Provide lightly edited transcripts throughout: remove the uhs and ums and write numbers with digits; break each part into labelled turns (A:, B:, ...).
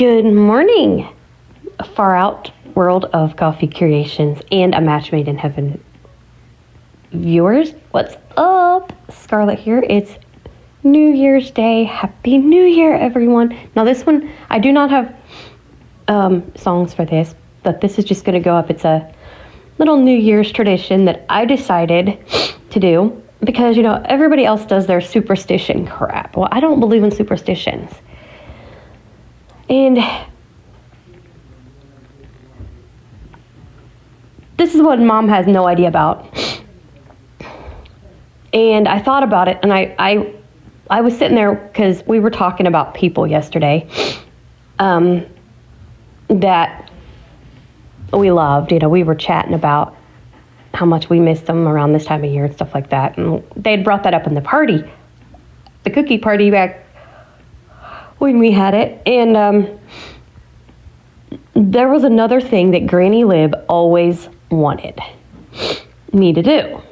A: Good morning, far out world of coffee creations and a match made in heaven viewers. What's up? Scarlett here. It's New Year's Day. Happy New Year, everyone. Now this one, I do not have songs for this, but this is just going to go up. It's a little New Year's tradition that I decided to do because, you know, everybody else does their superstition crap. Well, I don't believe in superstitions. And this is what Mom has no idea about. And I thought about it, and I was sitting there because we were talking about people yesterday that we loved. You know, we were chatting about how much we missed them around this time of year and stuff like that. And they'd brought that up in the party, the cookie party back when we had it. And there was another thing that Granny Lib always wanted me to do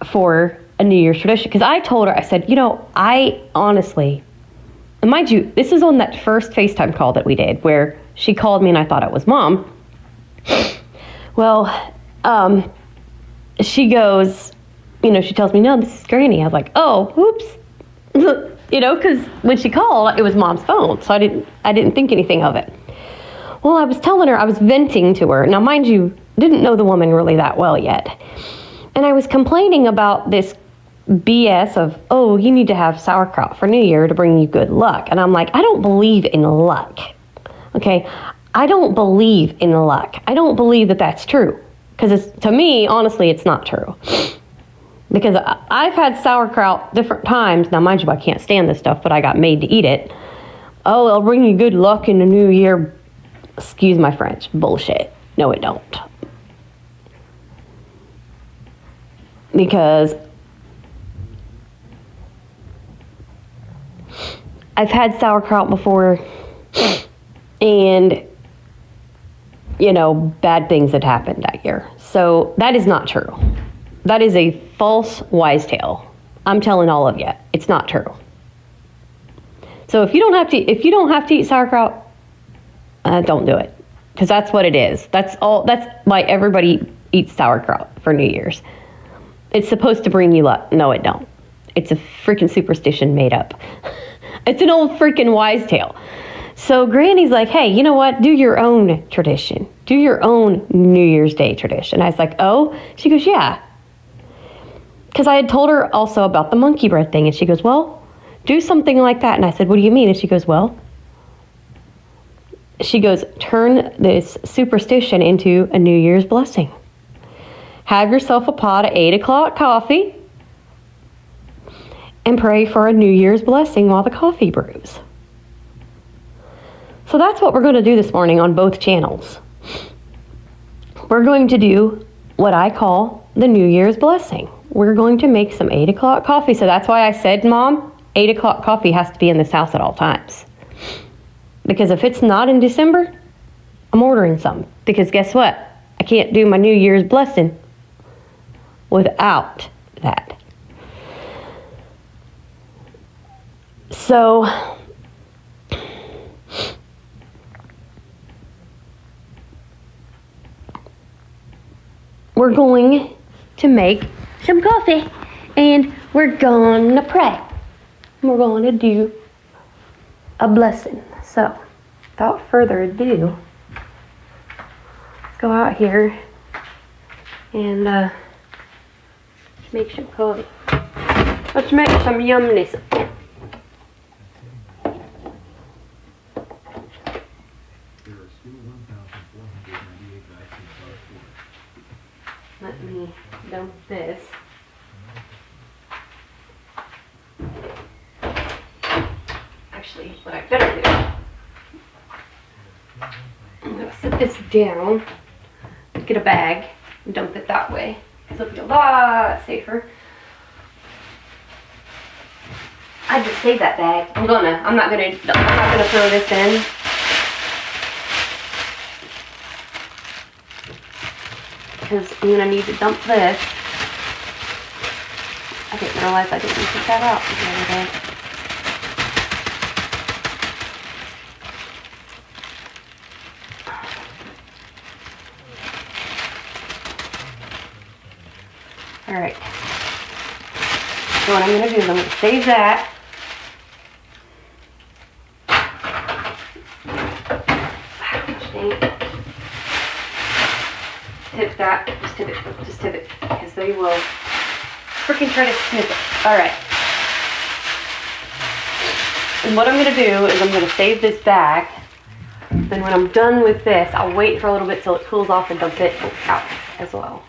A: for a New Year's tradition. Because I told her, I said, you know, I honestly, and mind you, this is on that first FaceTime call that we did where she called me and I thought it was Mom. Well, she goes, you know, she tells me, no, this is Granny. I was like, oh, whoops. You know, because when she called, it was Mom's phone. So I didn't think anything of it. Well, I was telling her, I was venting to her. Now, mind you, didn't know the woman really that well yet. And I was complaining about this BS of, oh, you need to have sauerkraut for New Year to bring you good luck. And I'm like, I don't believe in luck. Okay? I don't believe in luck. I don't believe that that's true. Because to me, honestly, it's not true. Because I've had sauerkraut different times. Now, mind you, I can't stand this stuff, but I got made to eat it. Oh, it'll bring you good luck in the new year. Excuse my French. Bullshit. No, it don't. Because I've had sauerkraut before and, you know, bad things had happened that year. So that is not true. That is a false wise tale. I'm telling all of you, it's not true. So if you don't have to eat sauerkraut, don't do it, because that's what it is. That's why everybody eats sauerkraut for New Year's. It's supposed to bring you luck. No, it don't. It's a freaking superstition made up. It's an old freaking wise tale. So Granny's like, hey, you know what? Do your own tradition. Do your own New Year's Day tradition. I was like, oh? She goes, yeah. Because I had told her also about the monkey bread thing. And she goes, well, do something like that. And I said, what do you mean? And she goes, well, turn this superstition into a New Year's blessing. Have yourself a pot of 8 o'clock coffee and pray for a New Year's blessing while the coffee brews. So that's what we're going to do this morning on both channels. We're going to do what I call the New Year's blessing. We're going to make some 8 o'clock coffee. So that's why I said, Mom, 8 o'clock coffee has to be in this house at all times. Because if it's not in December, I'm ordering some. Because guess what? I can't do my New Year's blessing without that. So we're going to make some coffee and we're going to pray. We're going to do a blessing. So without further ado, let's go out here and make some coffee. Let's make some yumness. Let me dump this. Actually, what I better do, I'm going to set this down, get a bag, and dump it that way. It'll be a lot safer. I just saved that bag. I'm not gonna throw this in. Because I'm gonna need to dump this. I didn't realize I didn't take that out the other day. right. So what I'm going to do is I'm going to save that. Tip that. Just tip it. Just tip it. Because they will freaking try to snip it. Alright. And what I'm going to do is I'm going to save this back. Then when I'm done with this, I'll wait for a little bit till it cools off and dump it out as well.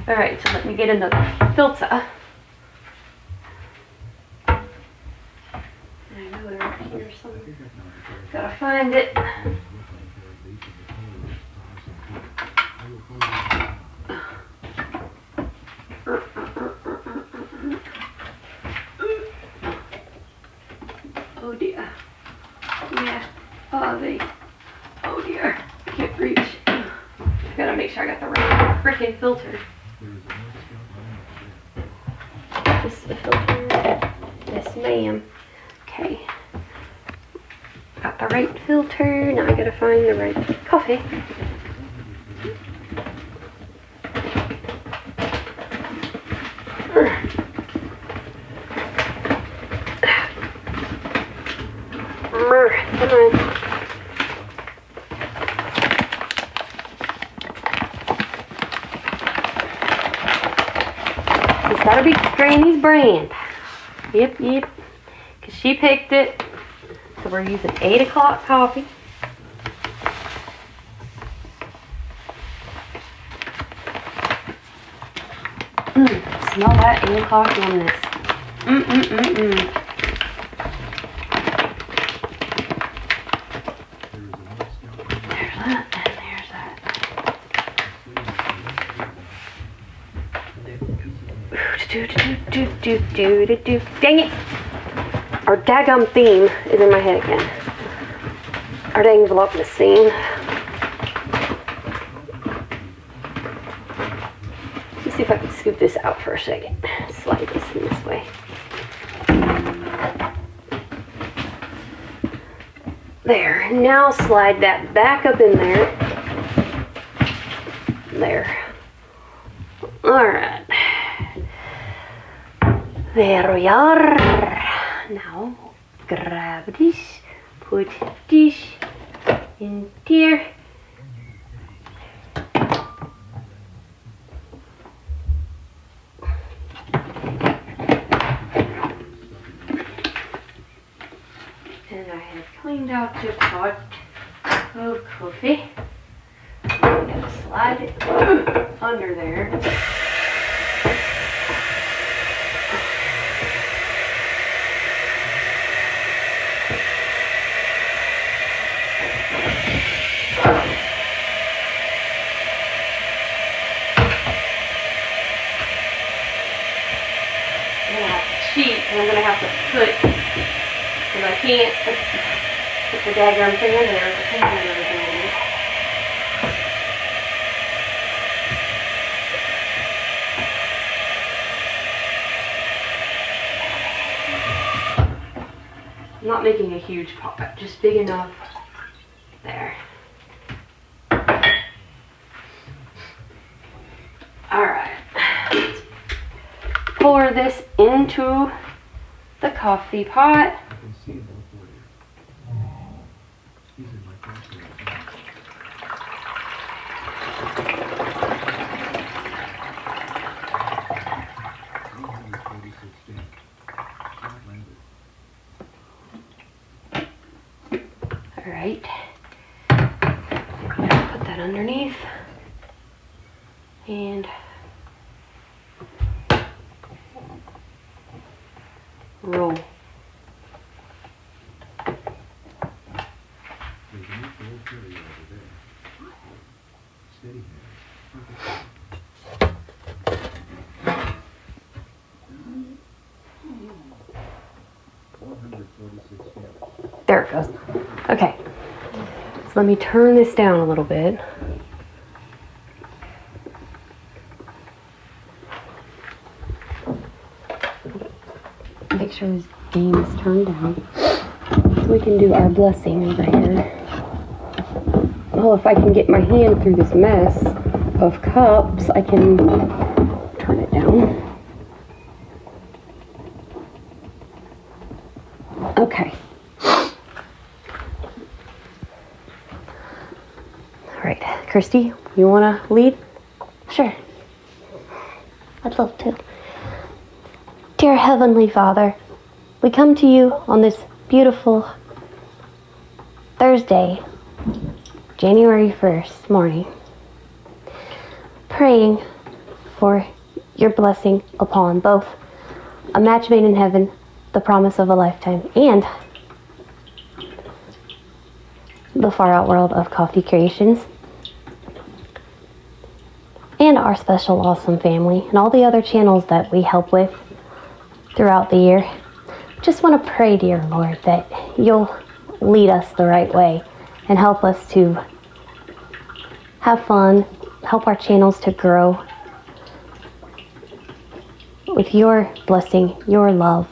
A: Alright, so let me get another filter. I know they're up here somewhere. Gotta find it. Oh dear. Yeah. Oh dear. I can't reach. I gotta make sure I got the right freaking filter. This is the filter. Yes, ma'am. Okay. Got the right filter. Now I gotta find the right coffee. Come on. It's gotta be Granny's brand. Yep. Because she picked it. So we're using 8 o'clock coffee. Smell that 8 o'clock yumness. Dang it! Our daggum theme is in my head again. Our dang Vlogmas theme. Let me see if I can scoop this out for a second. Slide this in this way. There. Now slide that back up in there. There. Alright. There we are. Now grab this, put this in there. And I have cleaned out the pot of coffee. I'm going to slide it under there. And I'm going to have to put, because I can't put the daggum thing in there, the pan and everything in. I'm not making a huge pot, just big enough. There. Alright. Pour this into the coffee pot. All right. Put that underneath and roll. There it goes. Okay. So let me turn this down a little bit. Make sure this game is turned down so we can do our blessing over here. Oh, if I can get my hand through this mess of cups, I can turn it down phone. Okay. All right, Christy, you want to lead?
B: Sure. I'd love to. Dear Heavenly Father, we come to you on this beautiful Thursday, January 1st morning, praying for your blessing upon both A Match Made in Heaven, The Promise of a Lifetime, and the Far Out World of Coffee Creations, and our special awesome family, and all the other channels that we help with throughout the year. Just want to pray, dear Lord, that you'll lead us the right way and help us to have fun, help our channels to grow with your blessing, your love.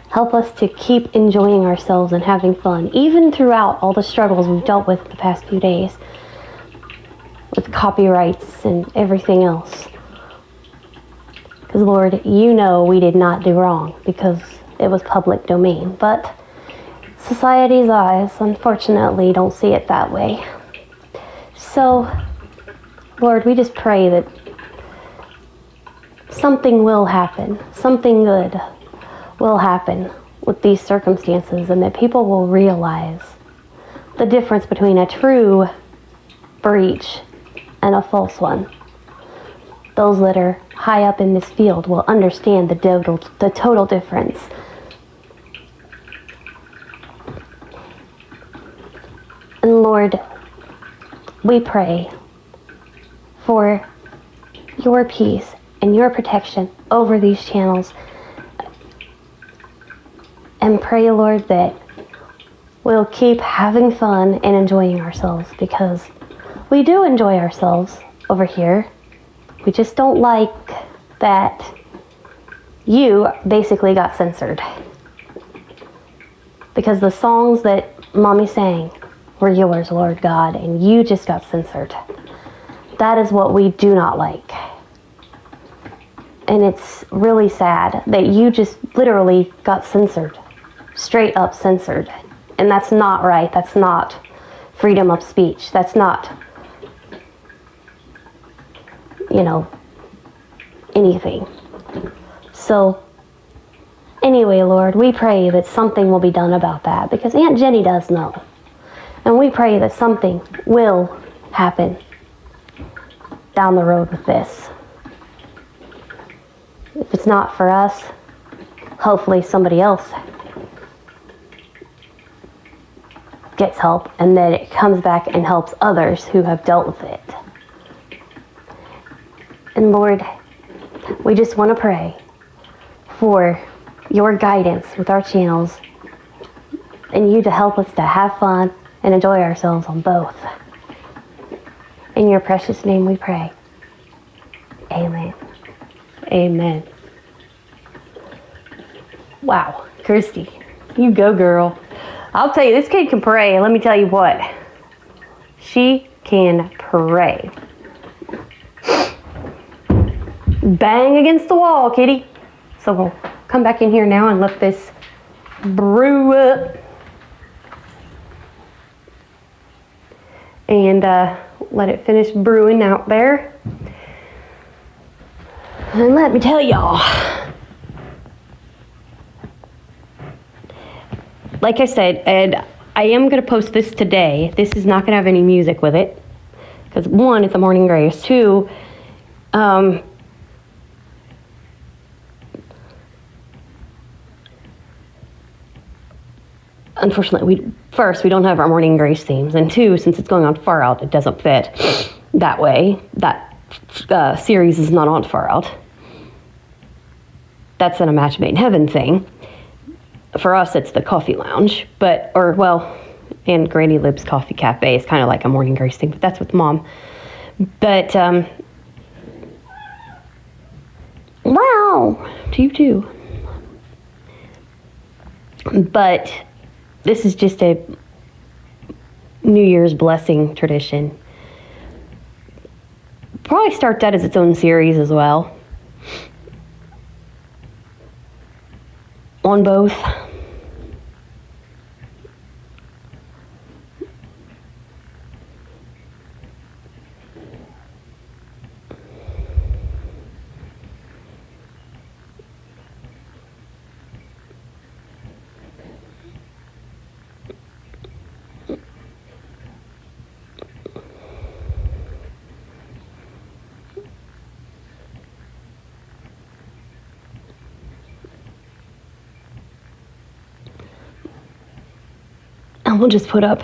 B: Help us to keep enjoying ourselves and having fun, even throughout all the struggles we've dealt with the past few days, with copyrights and everything else. Because, Lord, you know we did not do wrong because it was public domain. But society's eyes, unfortunately, don't see it that way. So, Lord, we just pray that something will happen, something good will happen with these circumstances, and that people will realize the difference between a true breach and a false one. Those that are high up in this field will understand the total difference. And Lord, we pray for your peace and your protection over these channels. And pray, Lord, that we'll keep having fun and enjoying ourselves, because we do enjoy ourselves over here. We just don't like that you basically got censored. Because the songs that Mommy sang were yours, Lord God, and you just got censored. That is what we do not like. And it's really sad that you just literally got censored. Straight up censored. And that's not right. That's not freedom of speech. That's not, anything. So, anyway, Lord, we pray that something will be done about that, because Aunt Jenny does know. And we pray that something will happen down the road with this. If it's not for us, hopefully somebody else gets help, and then it comes back and helps others who have dealt with it. And Lord, we just want to pray for your guidance with our channels, and you to help us to have fun and enjoy ourselves on both. In your precious name we pray. Amen.
A: Amen. Wow, Christy, you go, girl. I'll tell you, this kid can pray, and let me tell you what. She can pray. Bang against the wall, kitty. So we'll come back in here now and let this brew up. And let it finish brewing out there. And let me tell y'all, like I said, and I am going to post this today. This is not going to have any music with it. Because one, it's a morning grace. Two, unfortunately, we don't have our morning grace themes. And two, since it's going on Far Out, it doesn't fit that way. That series is not on Far Out. That's in A Match Made in Heaven thing. For us, it's the Coffee Lounge, and Granny Lib's Coffee Cafe is kind of like a morning grace thing, but that's with Mom. But, wow, to you too. But this is just a New Year's blessing tradition. probably start that as its own series as well. On both. And we'll just put up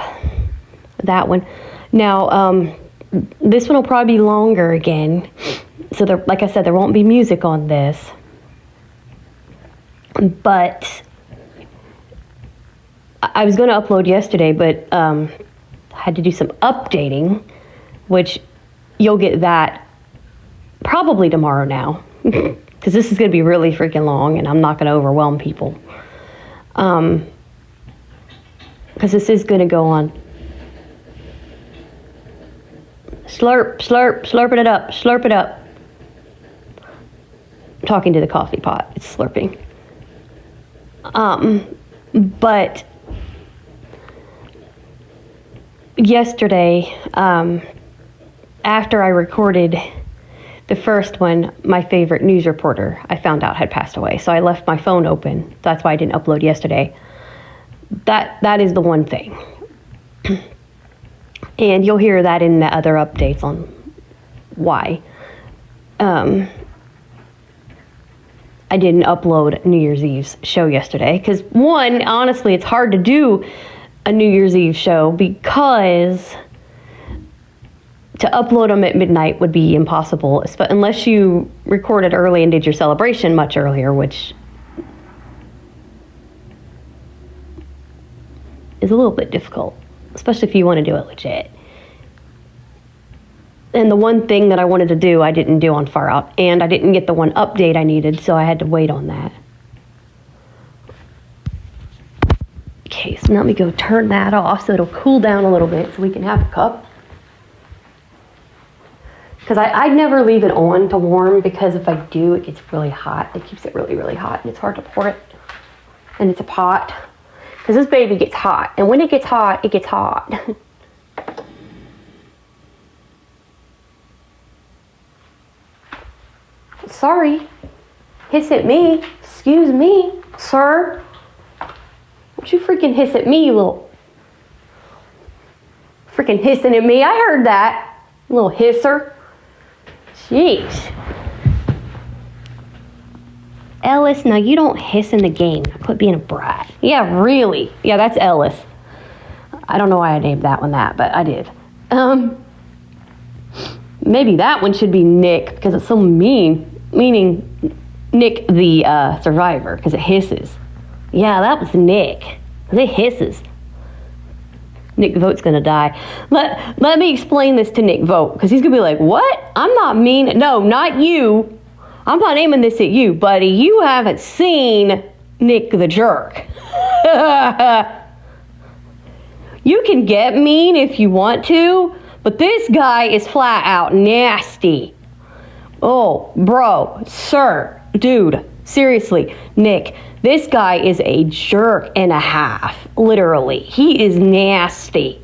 A: that one. Now, this one will probably be longer again. So, there, like I said, there won't be music on this. But I was going to upload yesterday, but I had to do some updating, which you'll get that probably tomorrow now. Because this is going to be really freaking long, and I'm not going to overwhelm people. Because this is going to go on. Slurp, slurp, slurping it up, slurp it up. I'm talking to the coffee pot, it's slurping. But yesterday, after I recorded the first one, my favorite news reporter, I found out had passed away. So I left my phone open. That's why I didn't upload yesterday. That is the one thing. And you'll hear that in the other updates on why. I didn't upload New Year's Eve's show yesterday because, one, honestly, it's hard to do a New Year's Eve show because to upload them at midnight would be impossible, unless you recorded early and did your celebration much earlier, which is a little bit difficult, especially if you want to do it legit. And the one thing that I wanted to do, I didn't do on Far Out, and I didn't get the one update I needed, so I had to wait on that. Okay, so now let me go turn that off so it'll cool down a little bit so we can have a cup. Because I'd never leave it on to warm, because if I do, it gets really hot. It keeps it really, really hot, and it's hard to pour it. And it's a pot. Because this baby gets hot, and when it gets hot, it gets hot. Sorry. Hiss at me. Excuse me, sir. Don't you freaking hiss at me, you little... Freaking hissing at me. I heard that. Little hisser. Jeez. Ellis, no, you don't hiss in the game. Quit being a brat. Yeah, really. Yeah, that's Ellis. I don't know why I named that one that, but I did. Maybe that one should be Nick, because it's so mean. Meaning Nick the survivor, because it hisses. Yeah, that was Nick. Because it hisses. Nick Vote's gonna die. Let me explain this to Nick Vote, because he's gonna be like, what? I'm not mean. No, not you. I'm not aiming this at you, buddy. You haven't seen Nick the Jerk. You can get mean if you want to, but this guy is flat out nasty. Oh, bro, sir, dude, seriously, Nick, this guy is a jerk and a half, literally. He is nasty.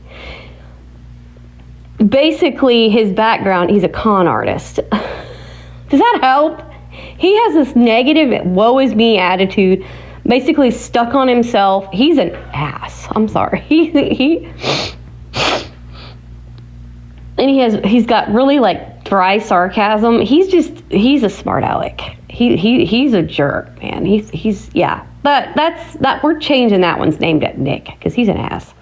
A: Basically, his background, he's a con artist. Does that help? He has this negative, woe is me attitude, basically stuck on himself. He's an ass. I'm sorry. And he's got really like dry sarcasm. He's a smart aleck. He's a jerk, man. He's yeah. But we're changing that one's name to Nick, because he's an ass.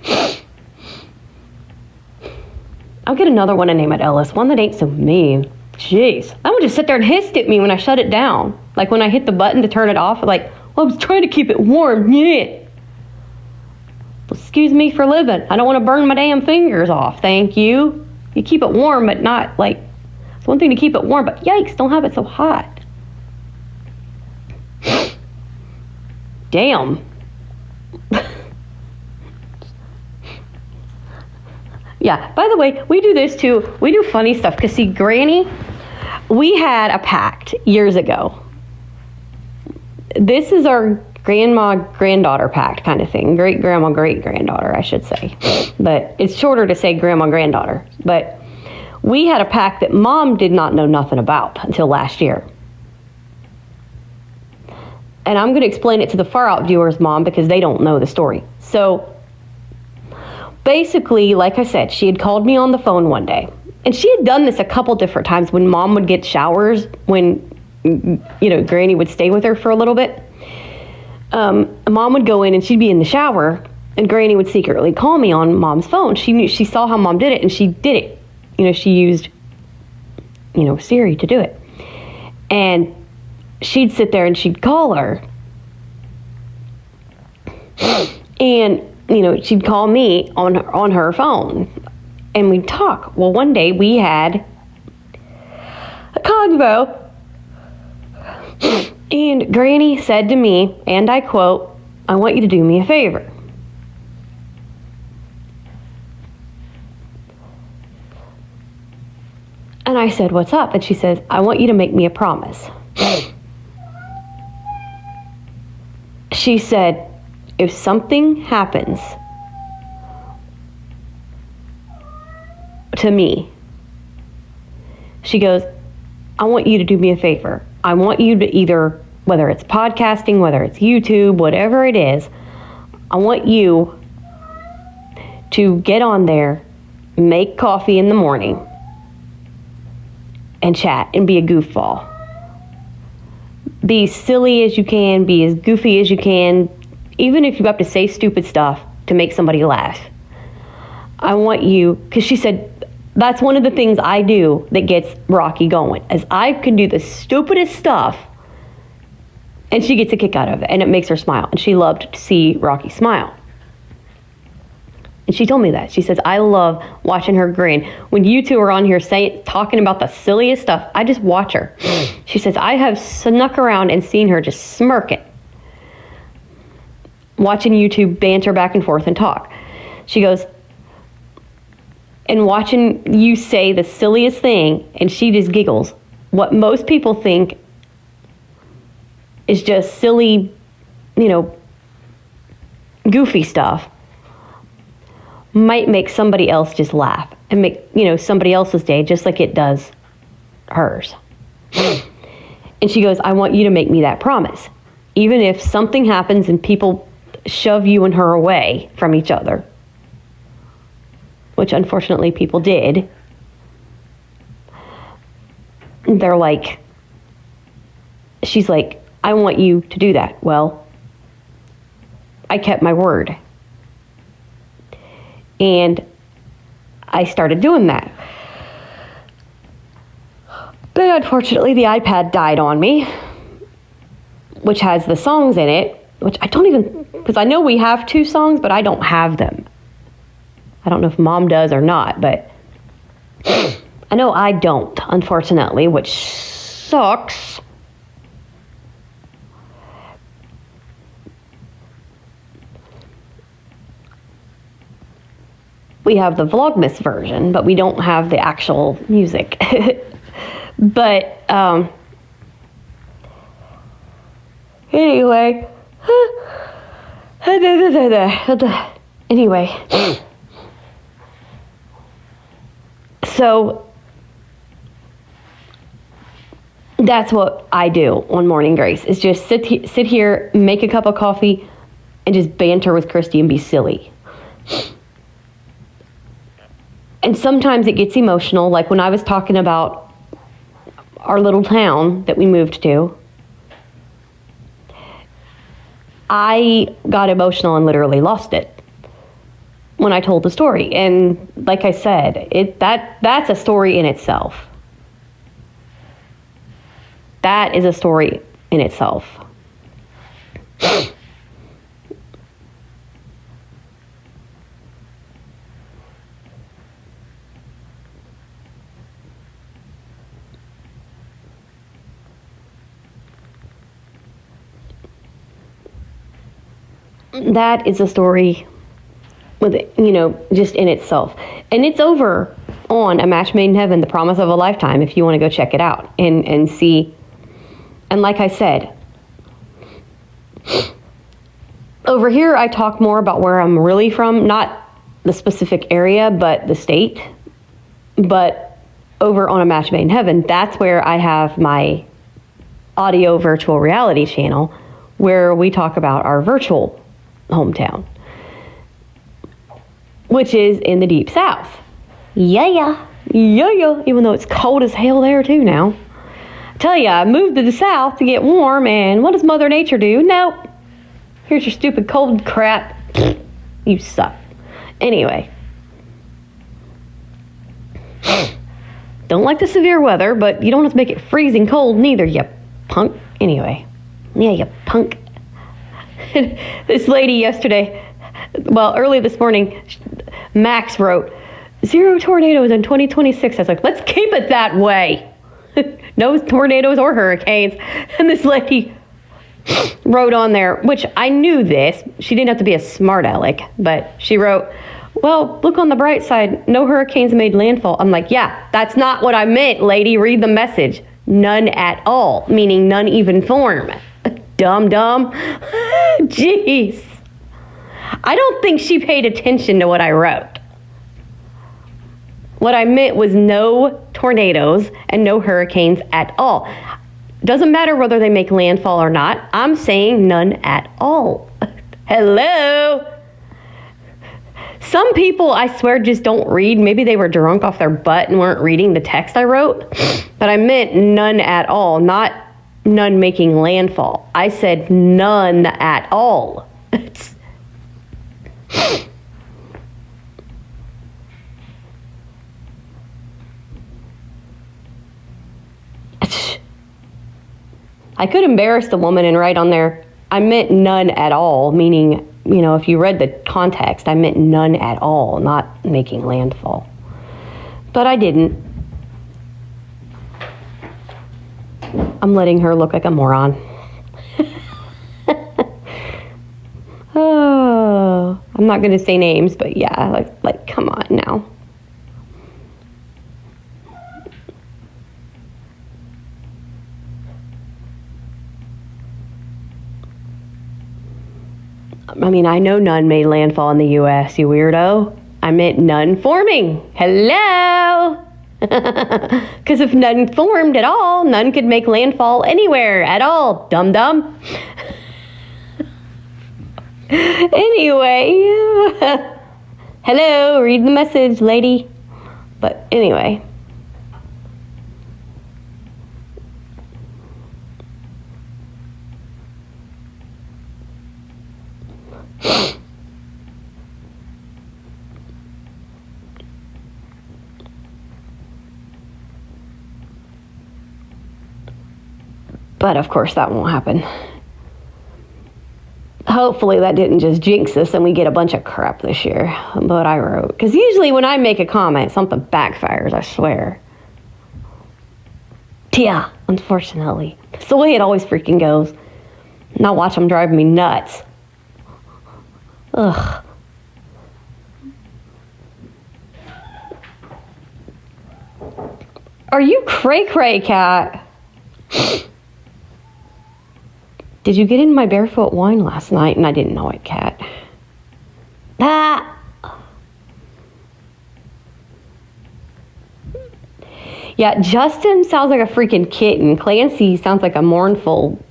A: I'll get another one to name it Ellis, one that ain't so mean. Jeez, that one just sit there and hissed at me when I shut it down. Like when I hit the button to turn it off, like, well, I was trying to keep it warm. Yeah. Well, excuse me for living. I don't want to burn my damn fingers off. Thank you. You keep it warm, but not like, it's one thing to keep it warm, but yikes, don't have it so hot. Damn. Yeah, by the way, we do this too. We do funny stuff. Because, see, Granny, we had a pact years ago. This is our grandma-granddaughter pact kind of thing. Great-grandma, great-granddaughter, I should say. But it's shorter to say grandma-granddaughter. But we had a pact that Mom did not know nothing about until last year. And I'm going to explain it to the far-out viewers, Mom, because they don't know the story. So, basically, like I said, she had called me on the phone one day. And she had done this a couple different times when Mom would get showers, when, Granny would stay with her for a little bit. Mom would go in and she'd be in the shower, and Granny would secretly call me on Mom's phone. She saw how Mom did it, and she did it. She used, Siri to do it. And she'd sit there and she'd call her. And, she'd call me on her phone. And we'd talk. Well, one day we had a convo. And Granny said to me, and I quote, "I want you to do me a favor." And I said, "What's up?" And she says, "I want you to make me a promise." She said, "If something happens to me," she goes, "I want you to do me a favor. I want you to either, whether it's podcasting, whether it's YouTube, whatever it is, I want you to get on there, make coffee in the morning, and chat and be a goofball. Be as silly as you can, be as goofy as you can, even if you have to say stupid stuff to make somebody laugh. I want you," because she said, that's one of the things I do that gets Rocky going, is I can do the stupidest stuff and she gets a kick out of it, and it makes her smile. And she loved to see Rocky smile. And she told me that. She says, "I love watching her grin. When you two are on here talking about the silliest stuff, I just watch her." She says, "I have snuck around and seen her just smirking, watching you two banter back and forth and talk." She goes, "And watching you say the silliest thing," and she just giggles. "What most people think is just silly, goofy stuff might make somebody else just laugh and make, somebody else's day just like it does hers." And she goes, "I want you to make me that promise. Even if something happens and people shove you and her away from each other," which unfortunately people did. They're like, she's like, "I want you to do that." Well, I kept my word. And I started doing that. But unfortunately, the iPad died on me, which has the songs in it, which I don't even, because I know we have 2 songs, but I don't have them. I don't know if Mom does or not, but I know I don't, unfortunately, which sucks. We have the Vlogmas version, but we don't have the actual music. But anyway, so that's what I do on Morning Grace, is just sit here, make a cup of coffee, and just banter with Christy and be silly. And sometimes it gets emotional, like when I was talking about our little town that we moved to. I got emotional and literally lost it when I told the story. And like I said, that's a story in itself. That is a story in itself. That is a story with it, you know, just in itself. And it's over on A Match Made in Heaven, The Promise of a Lifetime, if you want to go check it out and see. And like I said, over here I talk more about where I'm really from, not the specific area, but the state. But over on A Match Made in Heaven, that's where I have my audio virtual reality channel where we talk about our virtual hometown, which is in the Deep South. Yeah. Even though it's cold as hell there too now. I tell ya, I moved to the South to get warm, and what does Mother Nature do? Nope. Here's your stupid cold crap. You suck. Anyway. Don't like the severe weather, but you don't have to make it freezing cold neither, you punk. Anyway. Yeah, you punk. This lady yesterday, well, early this morning, Max wrote, 0 tornadoes in 2026. I was like, let's keep it that way. No tornadoes or hurricanes. And this lady wrote on there, which I knew this. She didn't have to be a smart aleck, but she wrote, well, look on the bright side. No hurricanes made landfall. I'm like, yeah, that's not what I meant, lady. Read the message. None at all, meaning none even form. Dumb. Jeez. I don't think she paid attention to what I wrote. What I meant was no tornadoes and no hurricanes at all. Doesn't matter whether they make landfall or not. I'm saying none at all. Hello? Some people, I swear, just don't read. Maybe they were drunk off their butt and weren't reading the text I wrote. But I meant none at all, not none making landfall. I said none at all. I could embarrass the woman and write on there, I meant none at all, meaning, you know, if you read the context, I meant none at all, not making landfall. But I didn't. I'm letting her look like a moron. Oh, I'm not going to say names, but yeah, like, come on now. I mean, I know none made landfall in the U.S., you weirdo. I meant none forming. Hello? Because if none formed at all, none could make landfall anywhere at all. Dum-dum. Anyway. Hello, read the message, lady. But anyway. But of course that won't happen. Hopefully that didn't just jinx us and we get a bunch of crap this year. But I wrote. Because usually when I make a comment, something backfires, I swear. Yeah, unfortunately. It's the way it always freaking goes. Now watch them drive me nuts. Ugh. Are you cray-cray, cat? Did you get in my barefoot wine last night? And I didn't know it, cat. Ah! Yeah, Justin sounds like a freaking kitten. Clancy sounds like a mournful,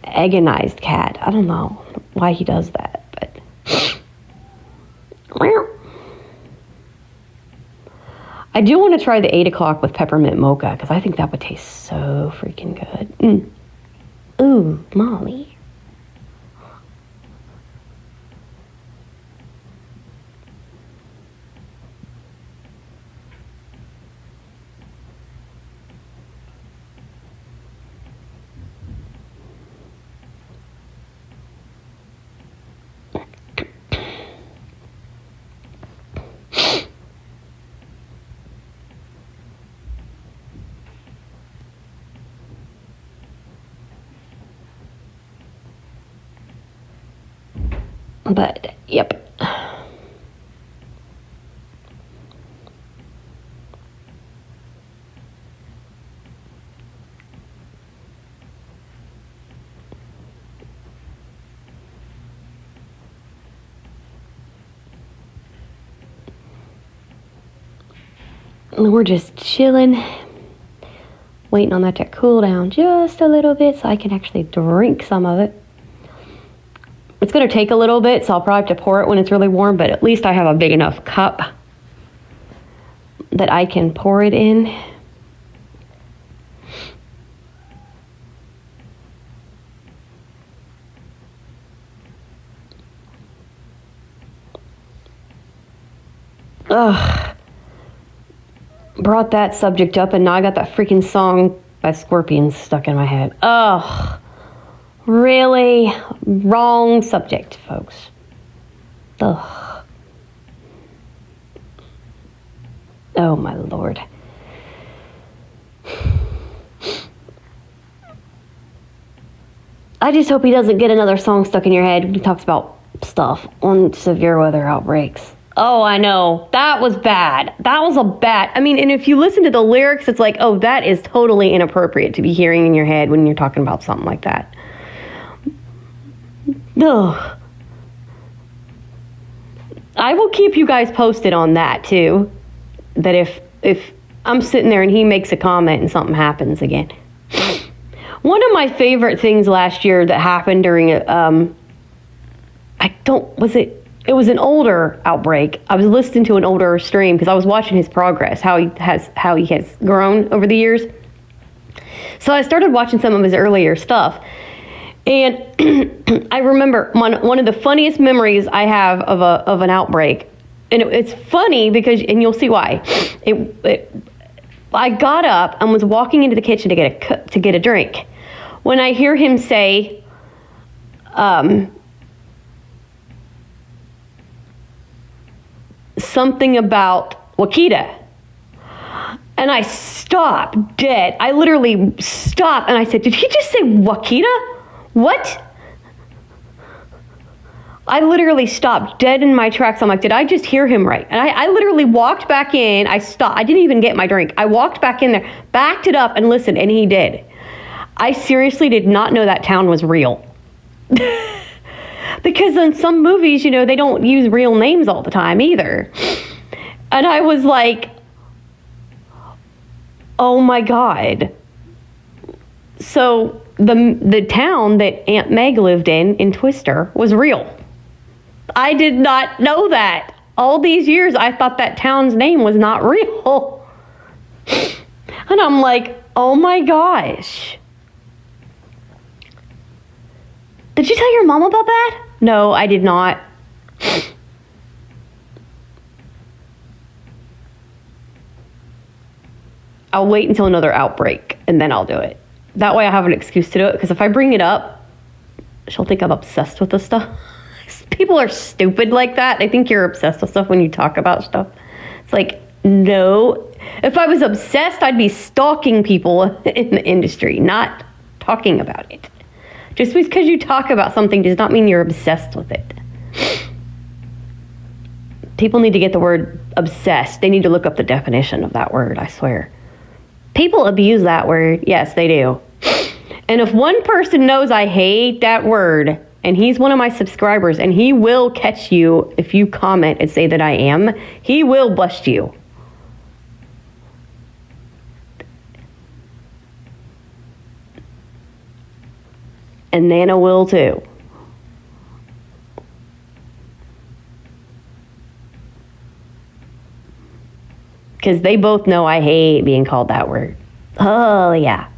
A: agonized cat. I don't know why he does that, but... I do want to try the 8 o'clock with peppermint mocha, because I think that would taste so freaking good. Ooh, mommy. But, yep. And we're just chilling, waiting on that to cool down just a little bit so I can actually drink some of it. It's going to take a little bit, so I'll probably have to pour it when it's really warm, but at least I have a big enough cup that I can pour it in. Ugh. Brought that subject up, and now I got that freaking song by Scorpions stuck in my head. Ugh. Really? Wrong subject, folks. Ugh. Oh, my Lord. I just hope he doesn't get another song stuck in your head when he talks about stuff on severe weather outbreaks. Oh, I know. That was bad. That was a bad. I mean, and if you listen to the lyrics, it's like, oh, that is totally inappropriate to be hearing in your head when you're talking about something like that. Ugh. I will keep you guys posted on that too. That if I'm sitting there and he makes a comment and something happens again. One of my favorite things last year that happened during it was an older outbreak. I was listening to an older stream because I was watching his progress, how he has grown over the years. So I started watching some of his earlier stuff. And I remember one of the funniest memories I have of an outbreak, and it's funny because, and you'll see why. I got up and was walking into the kitchen to get a drink, when I hear him say, something about Wakita. And I stopped dead. I literally stopped and I said, did he just say Wakita? What? I literally stopped dead in my tracks. I'm like, did I just hear him right? And I literally walked back in. I stopped. I didn't even get my drink. I walked back in there, backed it up and listened, and he did. I seriously did not know that town was real. Because in some movies, they don't use real names all the time either. And I was like, oh my God. So the town that Aunt Meg lived in Twister, was real. I did not know that. All these years, I thought that town's name was not real. And I'm like, oh my gosh. Did you tell your mom about that? No, I did not. I'll wait until another outbreak and then I'll do it. That way I have an excuse to do it, because if I bring it up, she'll think I'm obsessed with this stuff. People are stupid like that. They think you're obsessed with stuff when you talk about stuff. It's like, no. If I was obsessed, I'd be stalking people in the industry, not talking about it. Just because you talk about something does not mean you're obsessed with it. People need to get the word obsessed. They need to look up the definition of that word, I swear. People abuse that word. Yes, they do. And if one person knows I hate that word, and he's one of my subscribers, and he will catch you if you comment and say that I am, he will bust you. And Nana will too. Because they both know I hate being called that word. Oh, yeah.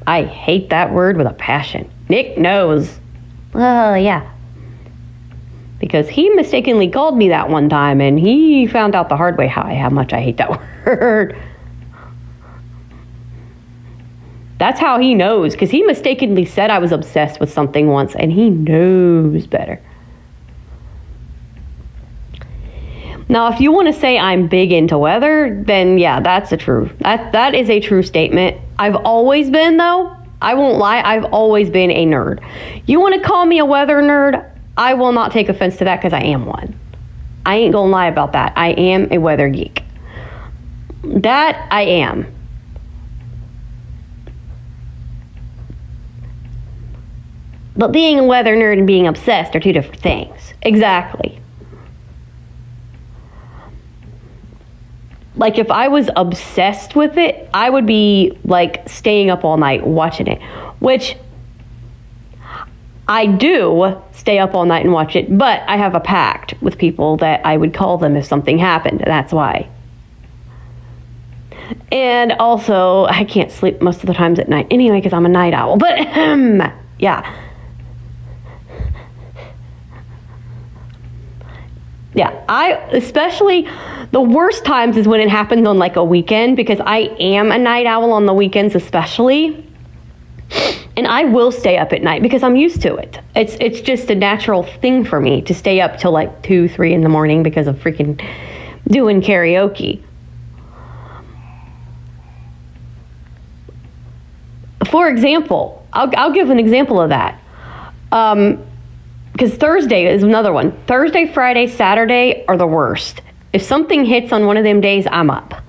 A: I hate that word with a passion. Nick knows. Oh, yeah. Because he mistakenly called me that one time, and he found out the hard way how much I hate that word. That's how he knows, because he mistakenly said I was obsessed with something once, and he knows better. Now, if you want to say I'm big into weather, then yeah, that's a true. That is a true statement. I've always been, though. I won't lie. I've always been a nerd. You want to call me a weather nerd? I will not take offense to that, because I am one. I ain't gonna lie about that. I am a weather geek. That I am. But being a weather nerd and being obsessed are two different things. Exactly. like if I was obsessed with it, I would be like staying up all night watching it, which I do stay up all night and watch it, but I have a pact with people that I would call them if something happened. That's why. And also, I can't sleep most of the times at night anyway because I'm a night owl. But, yeah. Yeah, especially the worst times is when it happens on like a weekend because I am a night owl on the weekends especially. And I will stay up at night because I'm used to it. It's just a natural thing for me to stay up till like 2, 3 in the morning because of freaking doing karaoke. For example, I'll give an example of that. Because Thursday is another one. Thursday, Friday, Saturday are the worst. If something hits on one of them days, I'm up.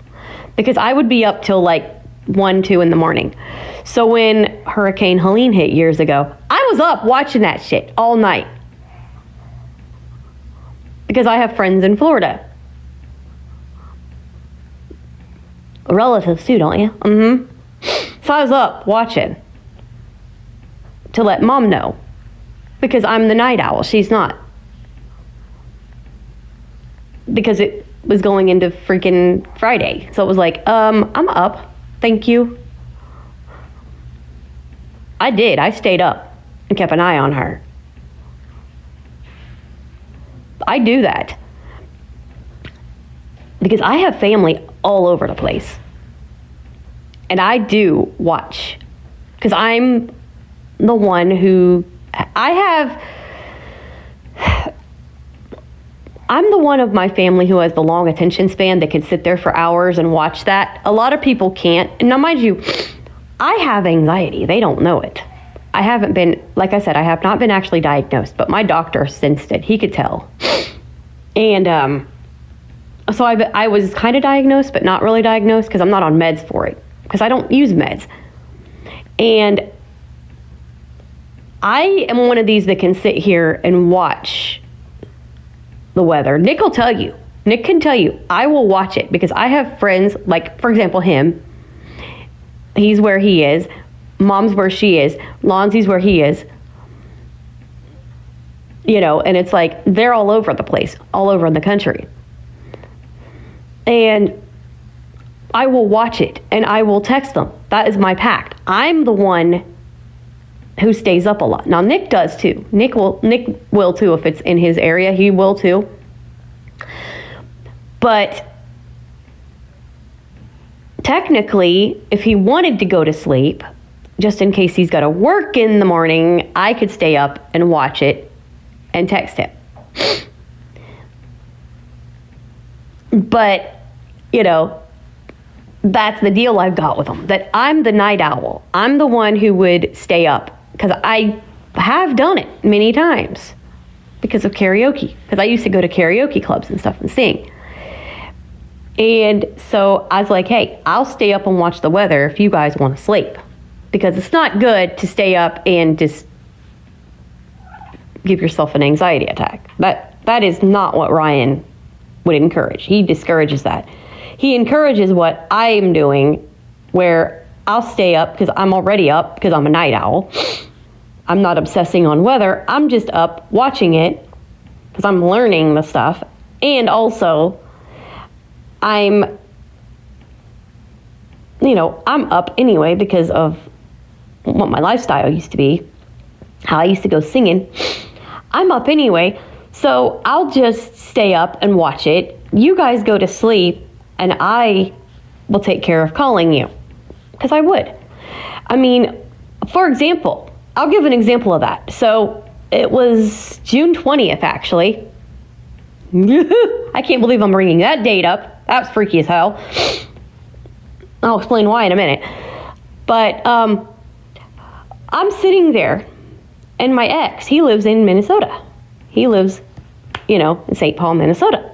A: Because I would be up till like 1, 2 in the morning. So when Hurricane Helene hit years ago, I was up watching that shit all night. Because I have friends in Florida. Relatives too, don't you? Mm-hmm. So I was up watching to let Mom know. Because I'm the night owl. She's not. Because it was going into freaking Friday. So it was like, I'm up. Thank you. I did. I stayed up and kept an eye on her. I do that. Because I have family all over the place. And I do watch. Because I'm the one who... I'm the one of my family who has the long attention span that can sit there for hours and watch that. A lot of people can't. And now, mind you, I have anxiety. They don't know it. I haven't been, like I said, I have not been actually diagnosed, but my doctor sensed it. He could tell. And so I was kind of diagnosed, but not really diagnosed because I'm not on meds for it. Because I don't use meds. And I am one of these that can sit here and watch the weather. Nick will tell you. Nick can tell you. I will watch it because I have friends, like, for example, him. He's where he is. Mom's where she is. Lonzy's where he is. You know, and it's like they're all over the place, all over in the country. And I will watch it and I will text them. That is my pact. I'm the one who stays up a lot. Now Nick does too. Nick will too if it's in his area. He will too. But technically, if he wanted to go to sleep, just in case he's got to work in the morning, I could stay up and watch it and text him. But, you know, that's the deal I've got with him. That I'm the night owl. I'm the one who would stay up. Because I have done it many times because of karaoke. Because I used to go to karaoke clubs and stuff and sing. And so I was like, hey, I'll stay up and watch the weather if you guys want to sleep. Because it's not good to stay up and just give yourself an anxiety attack. That is not what Ryan would encourage. He discourages that. He encourages what I am doing where I'll stay up because I'm already up because I'm a night owl. I'm not obsessing on weather. I'm just up watching it because I'm learning the stuff. And also, I'm up anyway because of what my lifestyle used to be, how I used to go singing. I'm up anyway, so I'll just stay up and watch it. You guys go to sleep, and I will take care of calling you. Because I would. I mean, for example, I'll give an example of that. So it was June 20th, actually. I can't believe I'm bringing that date up. That was freaky as hell. I'll explain why in a minute. But I'm sitting there, and my ex, he lives in Minnesota. He lives, in St. Paul, Minnesota.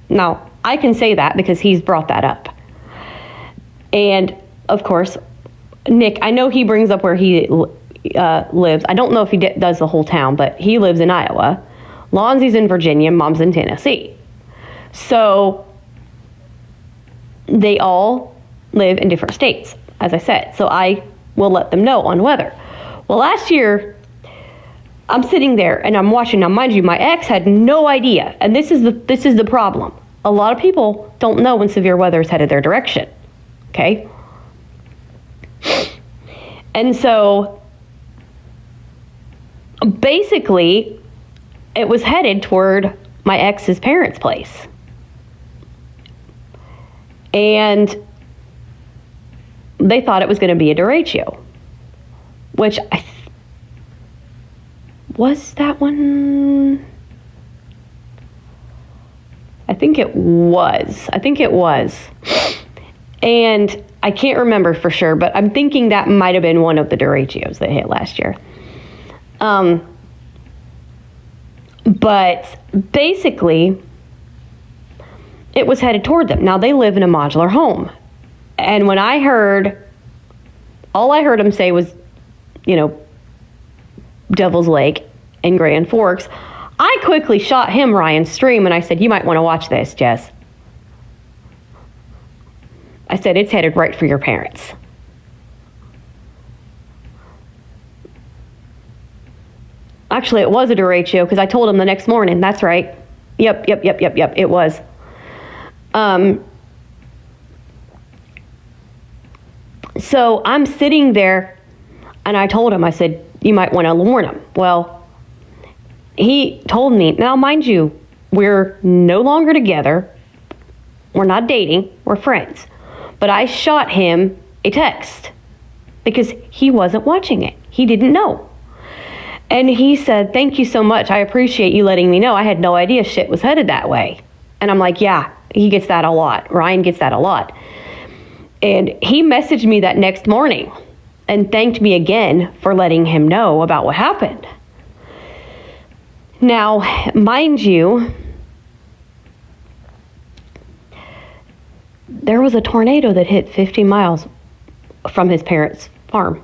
A: Now, I can say that because he's brought that up. And, of course, Nick, I know he brings up where he lives. I don't know if he does the whole town, but he lives in Iowa. Lonzy's in Virginia. Mom's in Tennessee. So they all live in different states, as I said. So I will let them know on weather. Well, last year, I'm sitting there and I'm watching. Now, mind you, my ex had no idea. And this is the problem. A lot of people don't know when severe weather is headed their direction. Okay? And so, basically, it was headed toward my ex's parents' place. And they thought it was going to be a derecho, which was that one? I think it was. And I can't remember for sure, but I'm thinking that might have been one of the derechos that hit last year. But basically, it was headed toward them. Now, they live in a modular home. And when I heard, all I heard him say was, Devil's Lake and Grand Forks, I quickly shot him Ryan's stream and I said, you might want to watch this, Jess. I said, it's headed right for your parents. Actually, it was a derecho because I told him the next morning. That's right. Yep, it was. So I'm sitting there and I told him, I said, you might want to warn him. Well, he told me, now mind you, we're no longer together. We're not dating. We're friends. But I shot him a text because he wasn't watching it. He didn't know. And he said, thank you so much. I appreciate you letting me know. I had no idea shit was headed that way. And I'm like, yeah, he gets that a lot. Ryan gets that a lot. And he messaged me that next morning and thanked me again for letting him know about what happened. Now, mind you, there was a tornado that hit 50 miles from his parents' farm.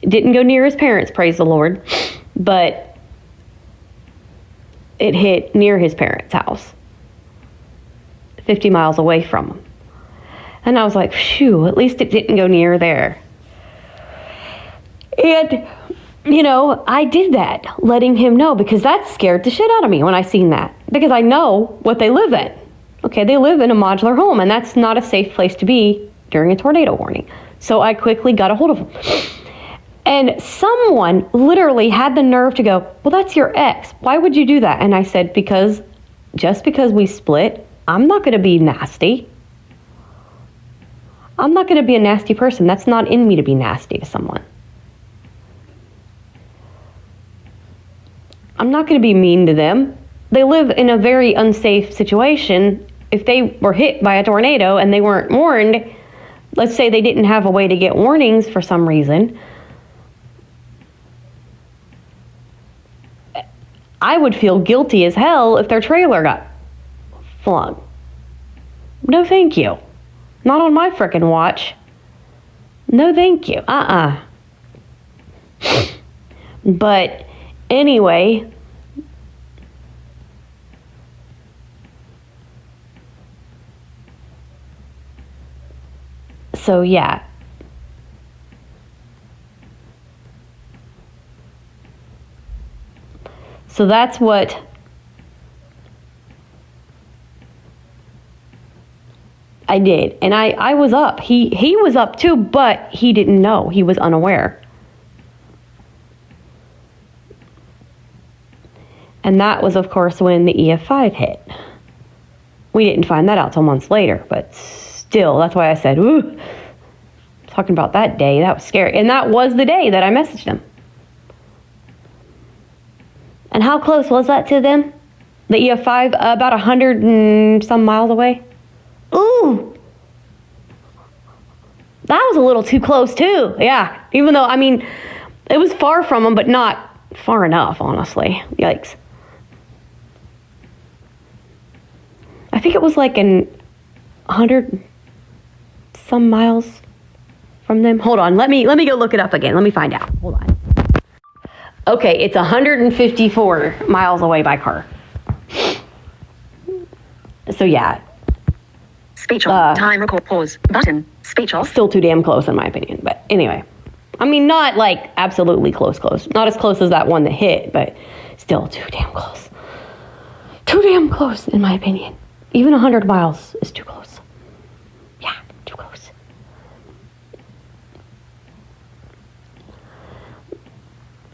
A: It didn't go near his parents, praise the Lord, but it hit near his parents' house, 50 miles away from him. And I was like, phew, at least it didn't go near there. And, I did that, letting him know, because that scared the shit out of me when I seen that. Because I know what they live in. Okay, they live in a modular home, and that's not a safe place to be during a tornado warning. So I quickly got a hold of him. And someone literally had the nerve to go, well, that's your ex. Why would you do that? And I said, just because we split, I'm not going to be nasty. I'm not going to be a nasty person. That's not in me to be nasty to someone. I'm not going to be mean to them. They live in a very unsafe situation. If they were hit by a tornado and they weren't warned, let's say they didn't have a way to get warnings for some reason, I would feel guilty as hell if their trailer got flung. No, thank you. Not on my frickin' watch. No, thank you. But anyway, so yeah. So that's what I did. And I was up. He was up too, but he didn't know. He was unaware. And that was, of course, when the EF5 hit. We didn't find that out till months later, but still, that's why I said, ooh, talking about that day, that was scary. And that was the day that I messaged him. And how close was that to them? The EF5, about 100 and some miles away. Ooh. That was a little too close too. Yeah. Even though, it was far from them, but not far enough, honestly. Yikes. I think it was like 100 some miles from them. Hold on. Let me go look it up again. Let me find out. Hold on. Okay, it's 154 miles away by car. So yeah,
C: Speech off. Time record pause. Button. Speech off.
A: still too damn close in my opinion. But anyway, I mean, not like absolutely close. Not as close as that one that hit, but still too damn close. Too damn close in my opinion. Even 100 miles is too close. Yeah, too close.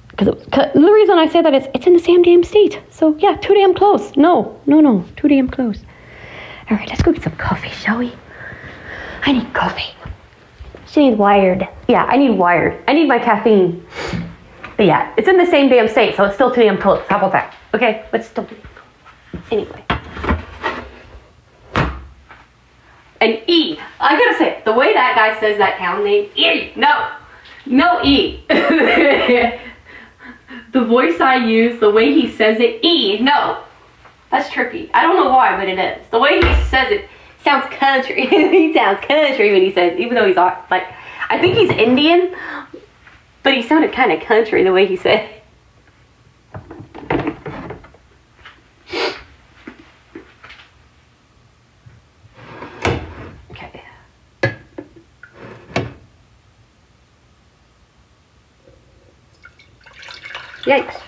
A: Because the reason I say that is it's in the same damn state. So yeah, too damn close. No, too damn close. All right, let's go get some coffee, shall we? I need coffee.
B: She needs wired.
A: Yeah, I need wired. I need my caffeine. But yeah, it's in the same damn state, so it's still too damn close. How about that? Okay, but still too damn close. Anyway. And E. I gotta say, the way that guy says that town name, E. No E. The voice I use, the way he says it, E. No. That's trippy. I don't know why, but it is. The way he says it sounds country. He sounds country when he says, even though he's like, I think he's Indian, but he sounded kind of country the way he said it. Okay. Yikes.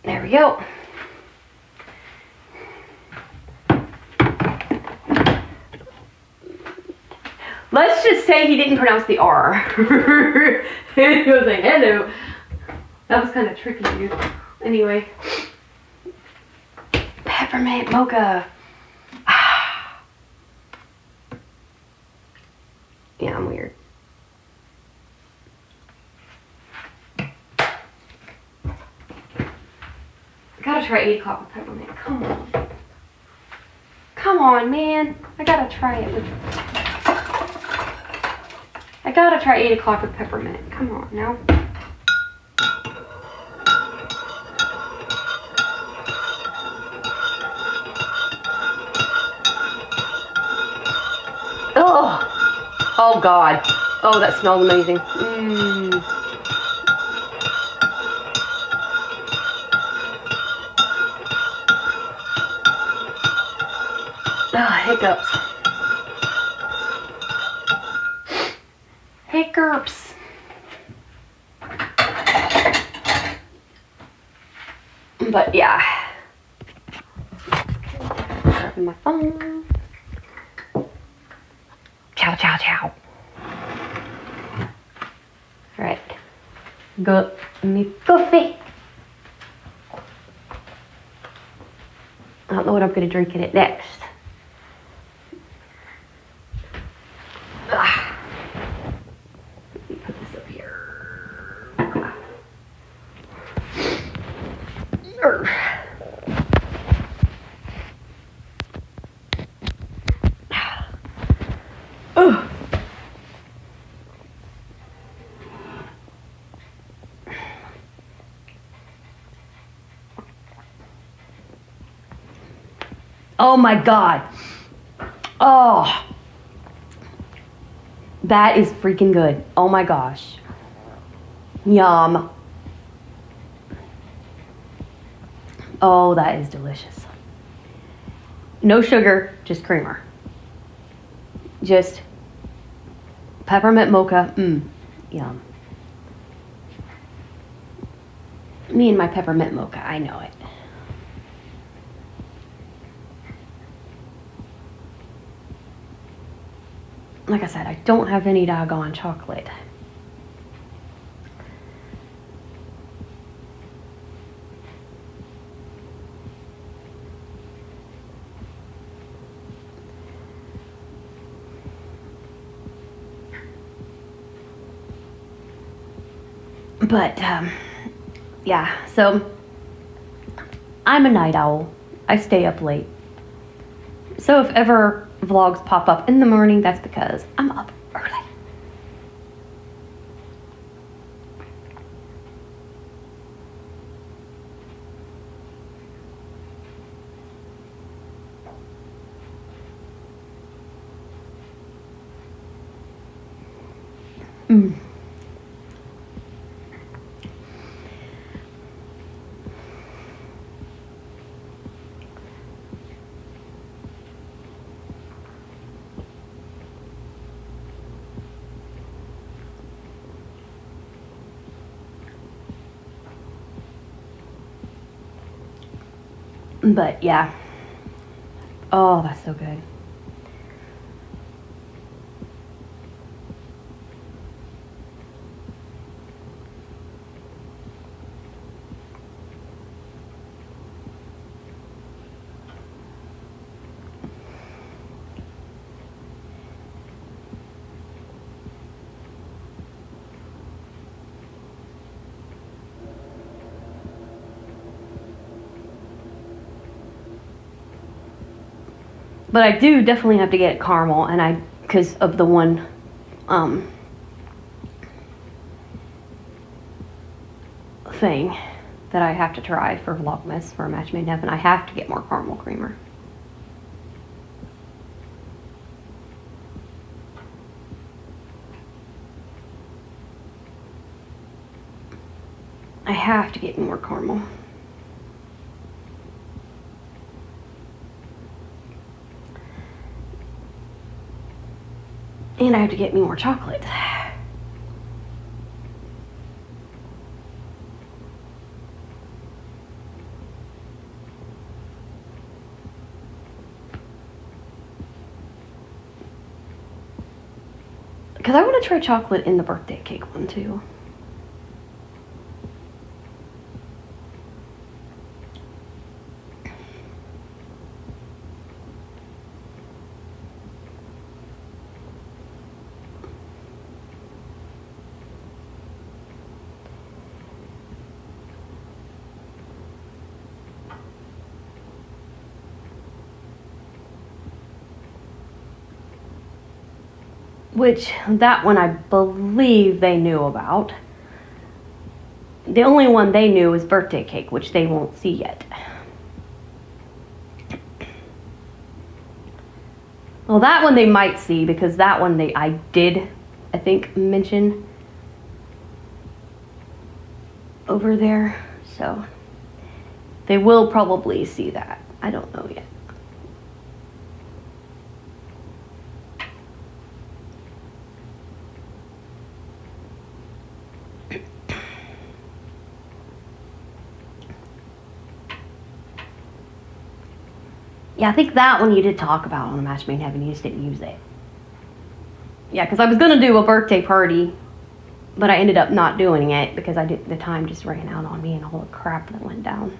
A: There we go. Let's just say he didn't pronounce the R. He was like, hello. That was kind of tricky, dude. Anyway. Peppermint mocha. Yeah, I'm weird. Gotta try 8 o'clock with peppermint. Come on. Come on, man. I gotta try it with... I gotta try 8 o'clock with peppermint. Come on, now. Oh, God. Oh, that smells amazing. Hiccups. Hiccups. But yeah. Grabbing my phone. Ciao, ciao, ciao. Alright. Go me coffee. I don't know what I'm gonna drink in it next. Let me put this up here. Oh my God. Oh. That is freaking good. Oh my gosh. Yum. Oh, that is delicious. No sugar, just creamer. Just peppermint mocha. Yum. Me and my peppermint mocha, I know it. Like I said, I don't have any doggone chocolate. But, yeah, so I'm a night owl. I stay up late. So if ever vlogs pop up in the morning, that's because I'm up early. But yeah. Oh, that's so good. But I do definitely have to get caramel, and because of the one, thing that I have to try for Vlogmas for a Match Made in Heaven, I have to get more caramel creamer. I have to get more caramel. And I have to get me more chocolate. Because I want to try chocolate in the birthday cake one too. Which, that one I believe they knew about. The only one they knew is birthday cake, which they won't see yet. Well, that one they might see, because that one I did, I think, mention over there. So, they will probably see that. I don't know yet. Yeah, I think that one you did talk about on the Match Made in Heaven. You just didn't use it. Yeah, because I was going to do a birthday party, but I ended up not doing it because the time just ran out on me and all the crap that went down.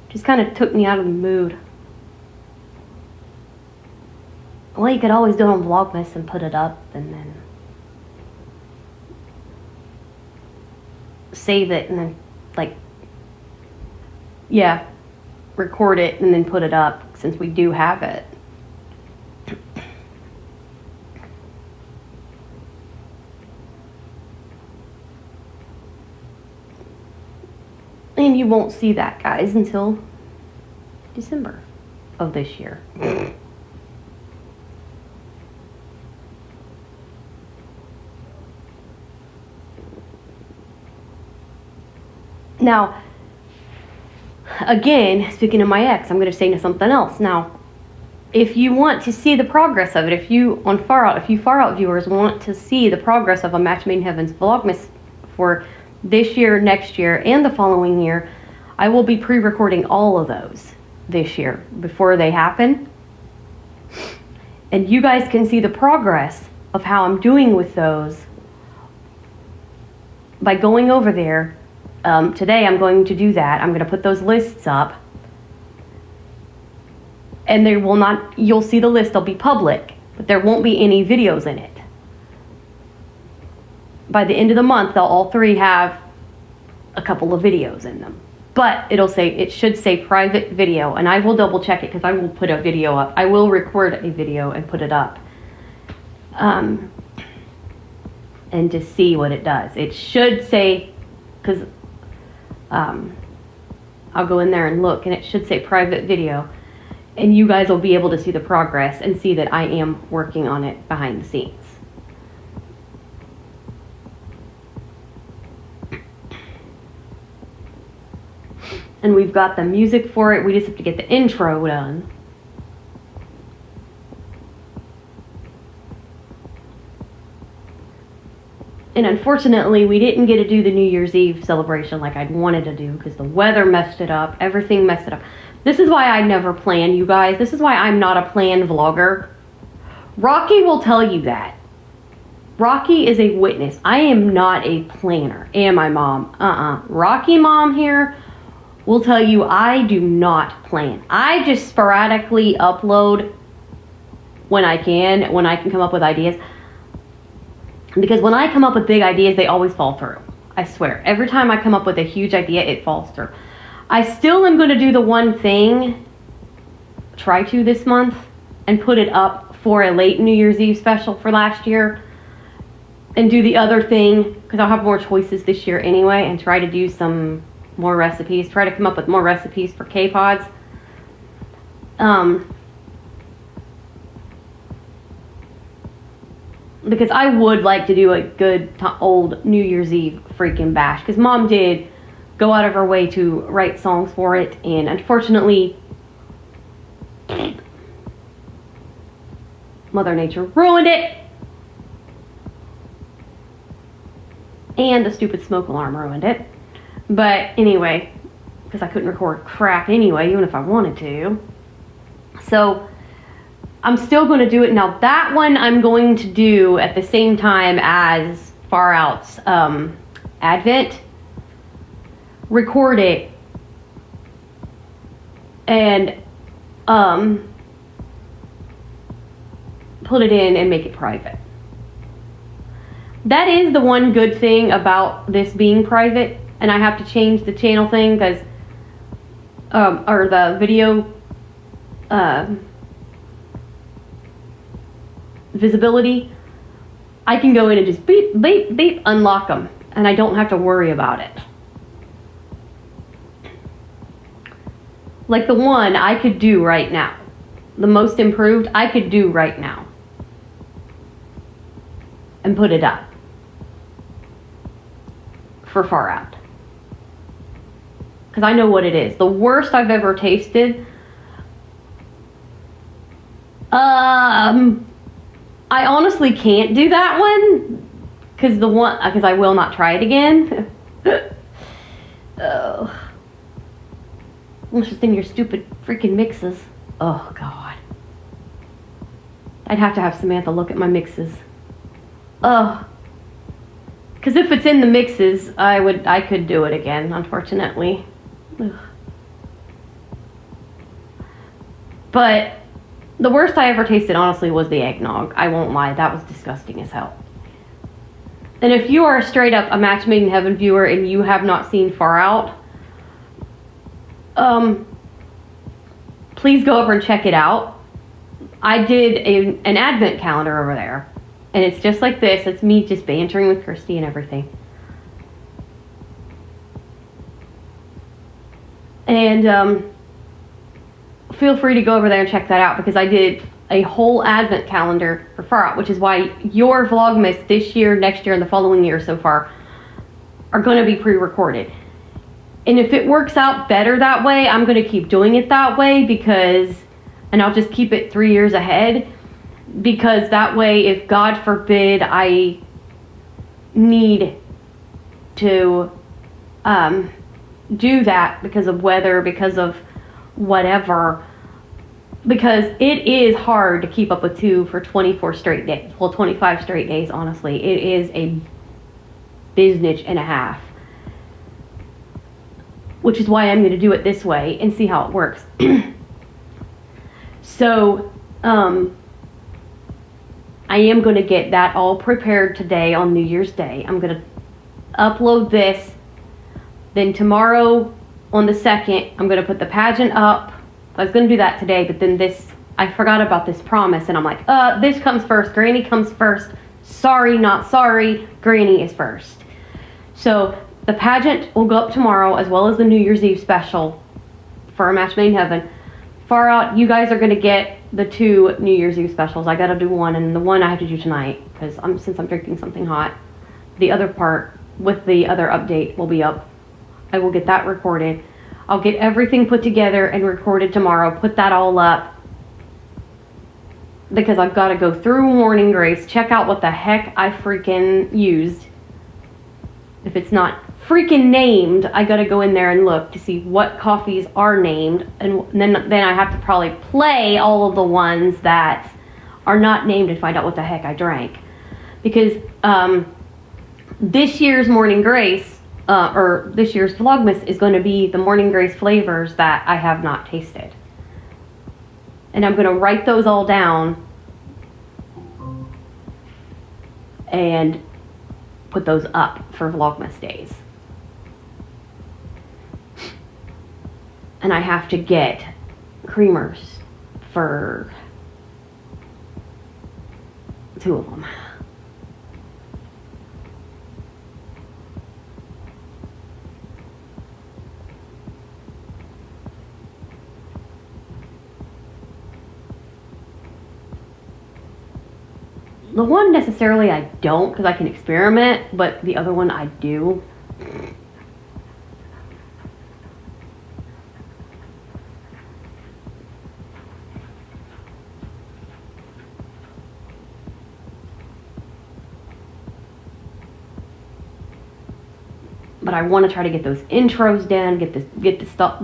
A: Just kind of took me out of the mood. Well, you could always do it on Vlogmas and put it up and then save it and then, like, yeah, record it and then put it up since we do have it. And you won't see that, guys, until December of this year. Now, again, speaking of my ex, I'm going to say something else. Now, if you want to see the progress of it, if you Far Out viewers want to see the progress of a Match Made in Heaven's Vlogmas for this year, next year, and the following year, I will be pre-recording all of those this year before they happen. And you guys can see the progress of how I'm doing with those by going over there. Today I'm going to do that. I'm going to put those lists up. And you'll see the list, they'll be public, but there won't be any videos in it. By the end of the month, they'll all three have a couple of videos in them. But it should say private video, and I will double check it because I will put a video up. I will record a video and put it up. And just see what it does. It should say, because I'll go in there and look, and it should say private video. And you guys will be able to see the progress and see that I am working on it behind the scenes. And we've got the music for it. We just have to get the intro done. And unfortunately, we didn't get to do the New Year's Eve celebration like I'd wanted to do because the weather messed it up. Everything messed it up. This is why I never plan, you guys. This is why I'm not a planned vlogger. Rocky will tell you that. Rocky is a witness. I am not a planner. And my mom. Rocky mom here will tell you I do not plan. I just sporadically upload when I can come up with ideas. Because when I come up with big ideas, they always fall through. I swear. Every time I come up with a huge idea, it falls through. I still am going to do the one thing, try to this month, and put it up for a late New Year's Eve special for last year. And do the other thing, because I'll have more choices this year anyway, and try to do some more recipes. Try to come up with more recipes for K-Pods. Because I would like to do a good old New Year's Eve freaking bash. Because Mom did go out of her way to write songs for it. And unfortunately, Mother Nature ruined it. And the stupid smoke alarm ruined it. But anyway, because I couldn't record crap anyway, even if I wanted to. So I'm still going to do it. Now that one I'm going to do at the same time as Far Out's Advent. Record it. And put it in and make it private. That is the one good thing about this being private. And I have to change the channel thing because, or the video visibility. I can go in and just beep, beep, beep, unlock them. And I don't have to worry about it. Like the one I could do right now. The most improved I could do right now. And put it up. For Far Out. Because I know what it is. The worst I've ever tasted. I honestly can't do that one. Because I will not try it again. Oh. Unless it's in your stupid freaking mixes. Oh, God. I'd have to have Samantha look at my mixes. Ugh. Because if it's in the mixes, I could do it again, unfortunately. Ugh. But the worst I ever tasted, honestly, was the eggnog. I won't lie. That was disgusting as hell. And if you are straight up a Match Made in Heaven viewer and you have not seen Far Out, please go over and check it out. I did an advent calendar over there. And it's just like this. It's me just bantering with Christy and everything. And feel free to go over there and check that out. Because I did a whole advent calendar for Far Out. Which is why your Vlogmas this year, next year, and the following year so far are going to be pre-recorded. And if it works out better that way, I'm going to keep doing it that way. And I'll just keep it 3 years ahead. Because that way, if God forbid I need to do that because of weather, because of whatever, because it is hard to keep up with 2 for 24 straight days. Well, 25 straight days, honestly. It is a business and a half. Which is why I'm going to do it this way and see how it works. So, I am going to get that all prepared today on New Year's Day. I'm going to upload this. Then tomorrow on the 2nd, I'm going to put the pageant up. I was going to do that today, but then I forgot about this promise. And I'm like, this comes first. Granny comes first. Sorry, not sorry. Granny is first. So the pageant will go up tomorrow as well as the New Year's Eve special for A Match Made in Heaven. Far Out, you guys are going to get the 2 New Year's Eve specials. I got to do one, and the one I have to do tonight because since I'm drinking something hot. The other part with the other update will be up. I will get that recorded. I'll get everything put together and recorded tomorrow, put that all up. Because I've got to go through Morning Grace, check out what the heck I freaking used. If it's not freaking named, I got to go in there and look to see what coffees are named. And then I have to probably play all of the ones that are not named and find out what the heck I drank. Because this year's Morning Grace, or this year's Vlogmas is going to be the Morning Grace flavors that I have not tasted. And I'm going to write those all down and put those up for Vlogmas days. And I have to get creamers for 2 of them. The one necessarily I don't, because I can experiment, but the other one I do. But I want to try to get those intros done, get the stuff.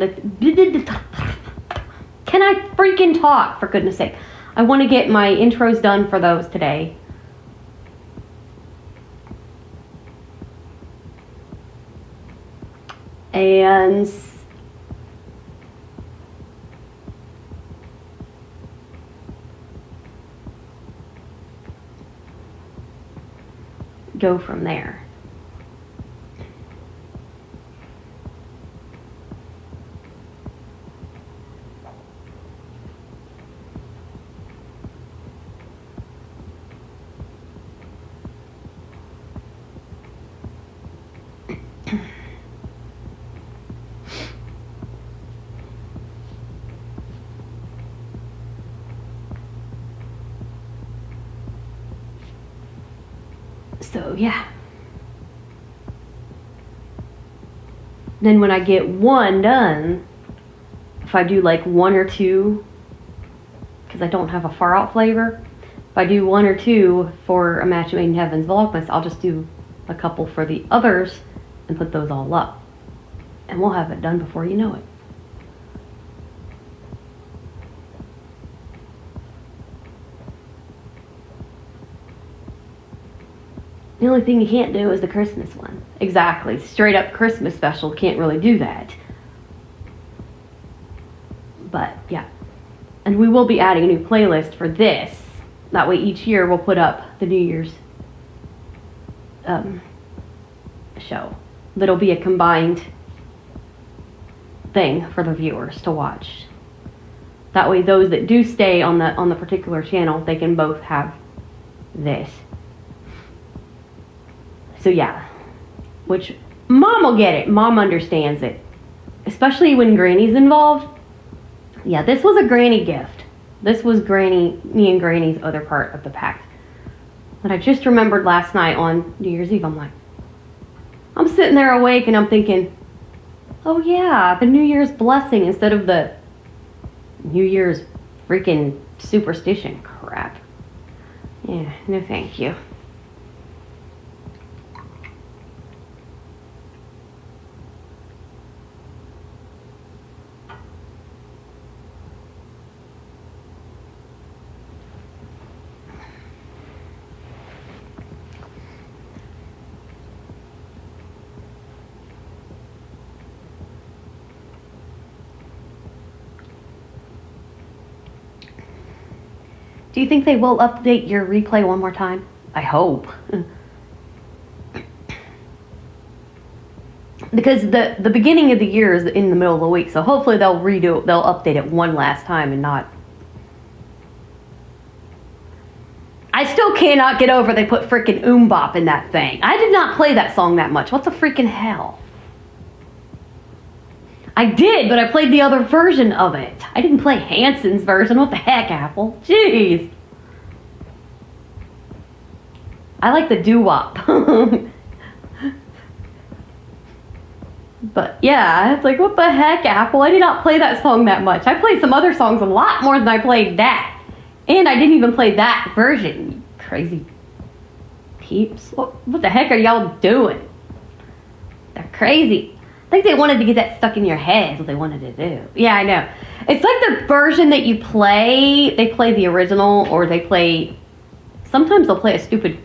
A: Can I freaking talk, for goodness sake? I want to get my intros done for those today. And go from there. So yeah. Then when I get one done, if I do like 1 or 2, because I don't have a far out flavor, if I do 1 or 2 for a Match Made in Heaven's Vlogmas, I'll just do a couple for the others and put those all up. And we'll have it done before you know it. The only thing you can't do is the Christmas one. Exactly. Straight up Christmas special, can't really do that. But, yeah. And we will be adding a new playlist for this. That way each year we'll put up the New Year's show. That'll be a combined thing for the viewers to watch. That way those that do stay on the particular channel, they can both have this. So yeah, which Mom will get it. Mom understands it. Especially when Granny's involved. Yeah, this was a Granny gift. This was me and Granny's other part of the pact. But I just remembered last night on New Year's Eve, I'm sitting there awake and I'm thinking, oh yeah, the New Year's blessing instead of the New Year's freaking superstition crap. Yeah, no thank you. Do you think they will update your replay one more time? I hope. Because the beginning of the year is in the middle of the week, so hopefully they'll update it one last time and not... I still cannot get over they put freaking Bop in that thing. I did not play that song that much. What the freaking hell? I did, but I played the other version of it. I didn't play Hanson's version. What the heck, Apple? Jeez. I like the doo-wop. But yeah, it's like, what the heck, Apple? I did not play that song that much. I played some other songs a lot more than I played that. And I didn't even play that version, you crazy peeps. What the heck are y'all doing? They're crazy. I think they wanted to get that stuck in your head, what they wanted to do. Yeah, I know. It's like the version that you play, they play the original, or they play, sometimes they'll play a stupid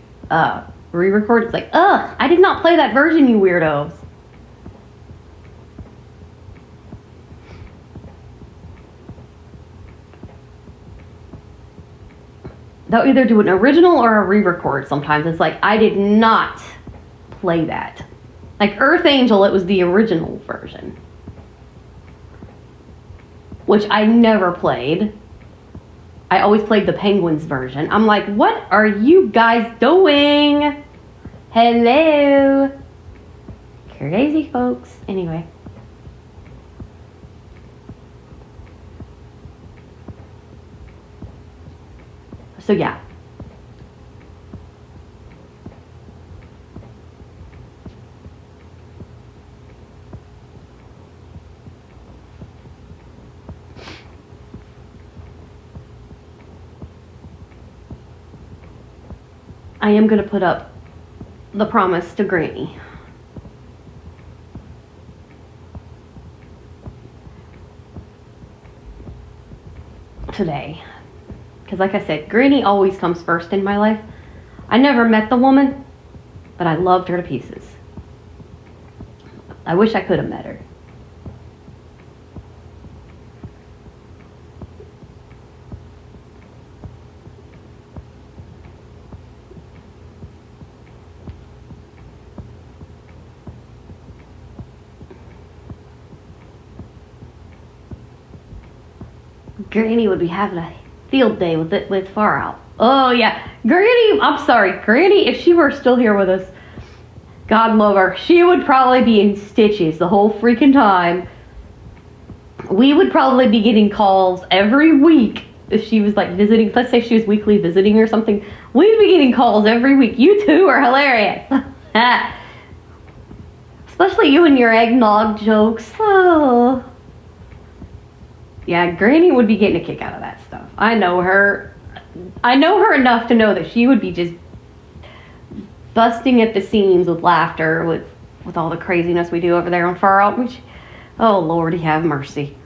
A: re-record. It's like, ugh, I did not play that version, you weirdos. They'll either do an original or a re-record sometimes. It's like, I did not play that. Like Earth Angel, it was the original version, which I never played. I always played the Penguins version. I'm like, what are you guys doing? Hello. Crazy folks. Anyway. So yeah. I am going to put up the promise to Granny. Today. Because like I said, Granny always comes first in my life. I never met the woman, but I loved her to pieces. I wish I could have met her. Granny would be having a field day with Far Out. Oh yeah, Granny. I'm sorry, Granny. If she were still here with us, God love her, she would probably be in stitches the whole freaking time. We would probably be getting calls every week if she was like visiting. Let's say she was weekly visiting or something. We'd be getting calls every week. You two are hilarious. Especially you and your eggnog jokes. Oh. Yeah, Granny would be getting a kick out of that stuff. I know her. I know her enough to know that she would be just busting at the seams with laughter with all the craziness we do over there on Far Out. Which, oh, Lord, have mercy.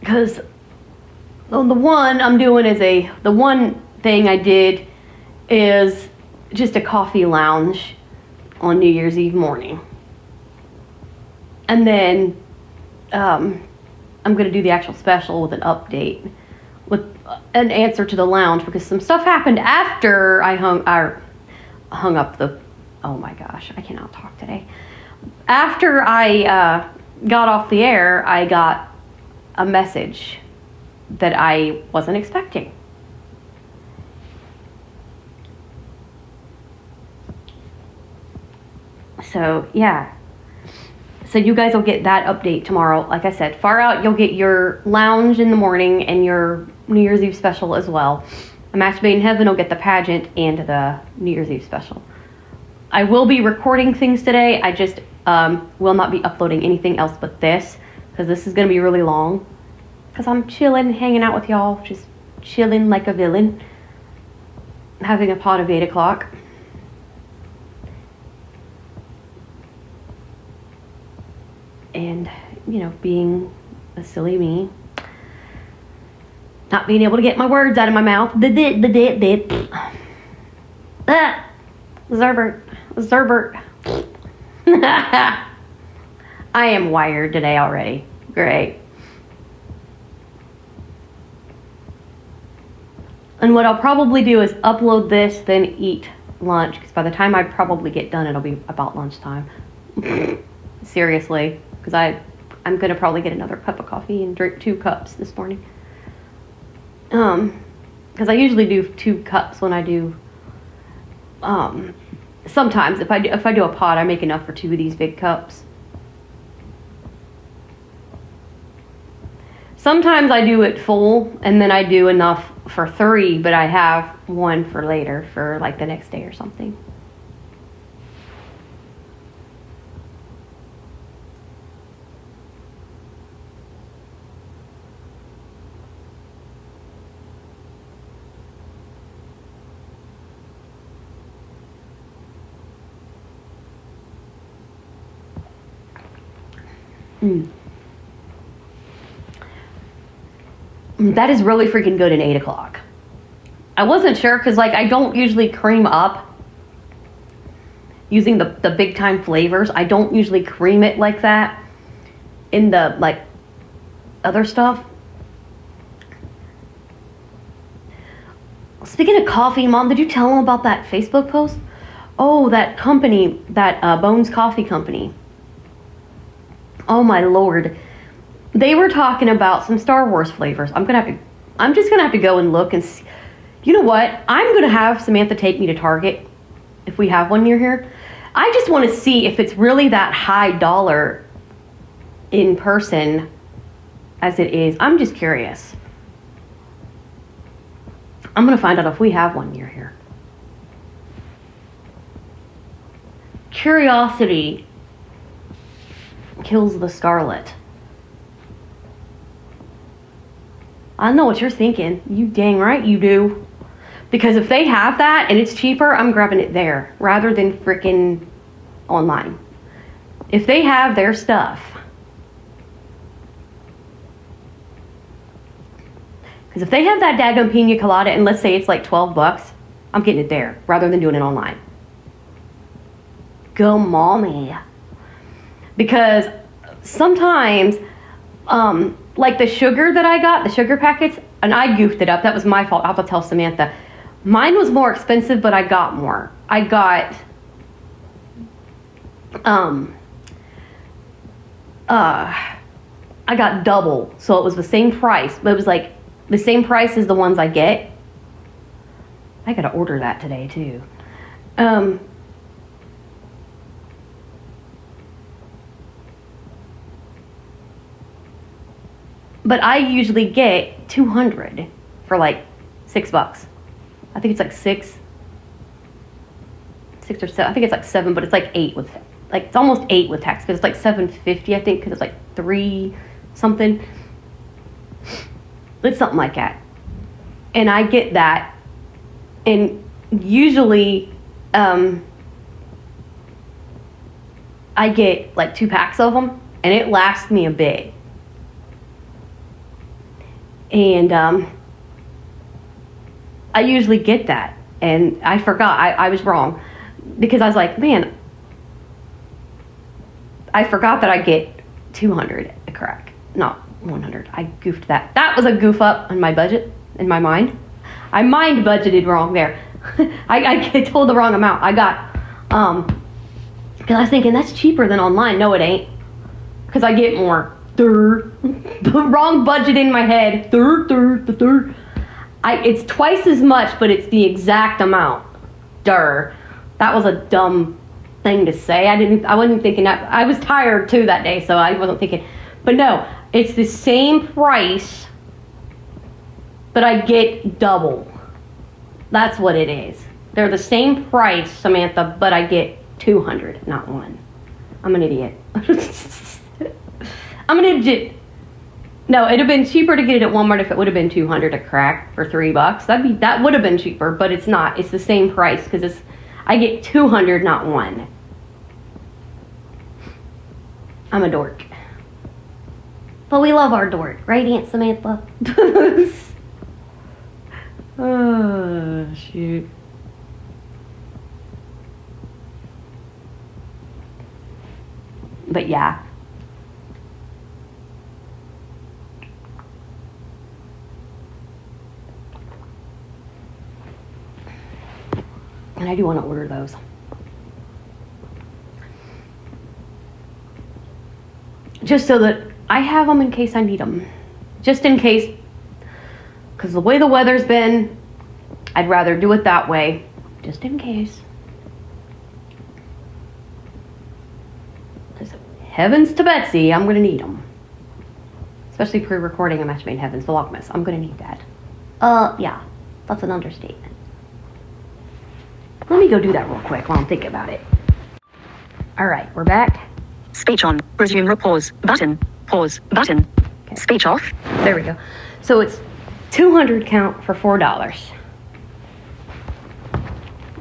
A: Because the one I'm doing is the one thing I did is just a coffee lounge on New Year's Eve morning. And then I'm going to do the actual special with an update, with an answer to the lounge, because some stuff happened after I hung up the, oh my gosh, I cannot talk today. After I got off the air, I got a message that I wasn't expecting. So yeah, so you guys will get that update tomorrow. Like I said, Far Out, you'll get your lounge in the morning and your New Year's Eve special as well. A Match Made in Heaven will get the pageant and the New Year's Eve special. I will be recording things today. I just will not be uploading anything else but this, because this is going to be really long. Because I'm chilling, hanging out with y'all, just chilling like a villain, having a pot of 8 o'clock. And, you know, being a silly me. Not being able to get my words out of my mouth. Zerbert. I am wired today already. Great. And what I'll probably do is upload this, then eat lunch. Because by the time I probably get done, it'll be about lunchtime. Seriously. Because I'm going to probably get another cup of coffee and drink 2 cups this morning. Because I usually do 2 cups when I do, sometimes if I do a pot, I make enough for 2 of these big cups. Sometimes I do it full, and then I do enough for 3, but I have one for later, for like the next day or something. That is really freaking good at 8 o'clock. I wasn't sure because like I don't usually cream up using the big time flavors. I don't usually cream it like that in the like other stuff. Speaking of coffee, Mom, did you tell them about that Facebook post? Oh, that company, that Bones Coffee Company. Oh my Lord. They were talking about some Star Wars flavors. I'm just gonna have to go and look and see. You know what? I'm gonna have Samantha take me to Target if we have one near here. I just want to see if it's really that high dollar in person as it is. I'm just curious. I'm gonna find out if we have one near here. Curiosity kills the scarlet. I know what you're thinking. You dang right you do. Because if they have that and it's cheaper, I'm grabbing it there rather than freaking online. If they have their stuff. Because if they have that daggum pina colada and let's say it's like $12, I'm getting it there rather than doing it online. Go mommy. Because sometimes like the sugar that I got, the sugar packets, and I goofed it up. That was my fault. I'll have to tell Samantha. Mine was more expensive, but I got more. I got double. So it was the same price, but it was like the same price as the ones I get. I gotta order that today too. But I usually get 200 for like $6. I think it's like 6 or 7. I think it's like 7, but it's like 8 with, like it's almost 8 with tax because it's like $7.50 I think because it's like 3 something. It's something like that. And I get that, and usually I get like 2 packs of them, and it lasts me a bit. And I usually get that, and I forgot. I was wrong because I was like, man, I forgot that I get 200 a crack, not 100. I goofed that. That was a goof up on my budget, in my mind. I mind budgeted wrong there. I told the wrong amount. I got, because I was thinking that's cheaper than online. No, it ain't, because I get more. The wrong budget in my head. It's twice as much, but it's the exact amount. That was a dumb thing to say. I wasn't thinking that. I was tired too that day, so I wasn't thinking. But no, it's the same price, but I get double. That's what it is. They're the same price, Samantha, but I get 200, not 1. I'm an idiot. I'm an idiot. No, it'd have been cheaper to get it at Walmart if it would have been 200 a crack for $3. That would have been cheaper, but it's not. It's the same price because I get 200, not 1. I'm a dork. But we love our dork, right, Aunt Samantha? Oh, shoot. But yeah. And I do want to order those. Just so that I have them in case I need them. Just in case. Because the way the weather's been, I'd rather do it that way. Just in case. Because heavens to Betsy, I'm going to need them. especially pre-recording a Match Made in Heaven's Vlogmas. I'm gonna need that. Yeah, that's an understatement. Let me go do that real quick while I'm thinking about it. All right, we're back.
C: Speech on. Resume pause button. Pause button.
A: Okay.
C: Speech off.
A: There we go. So it's 200 count for $4.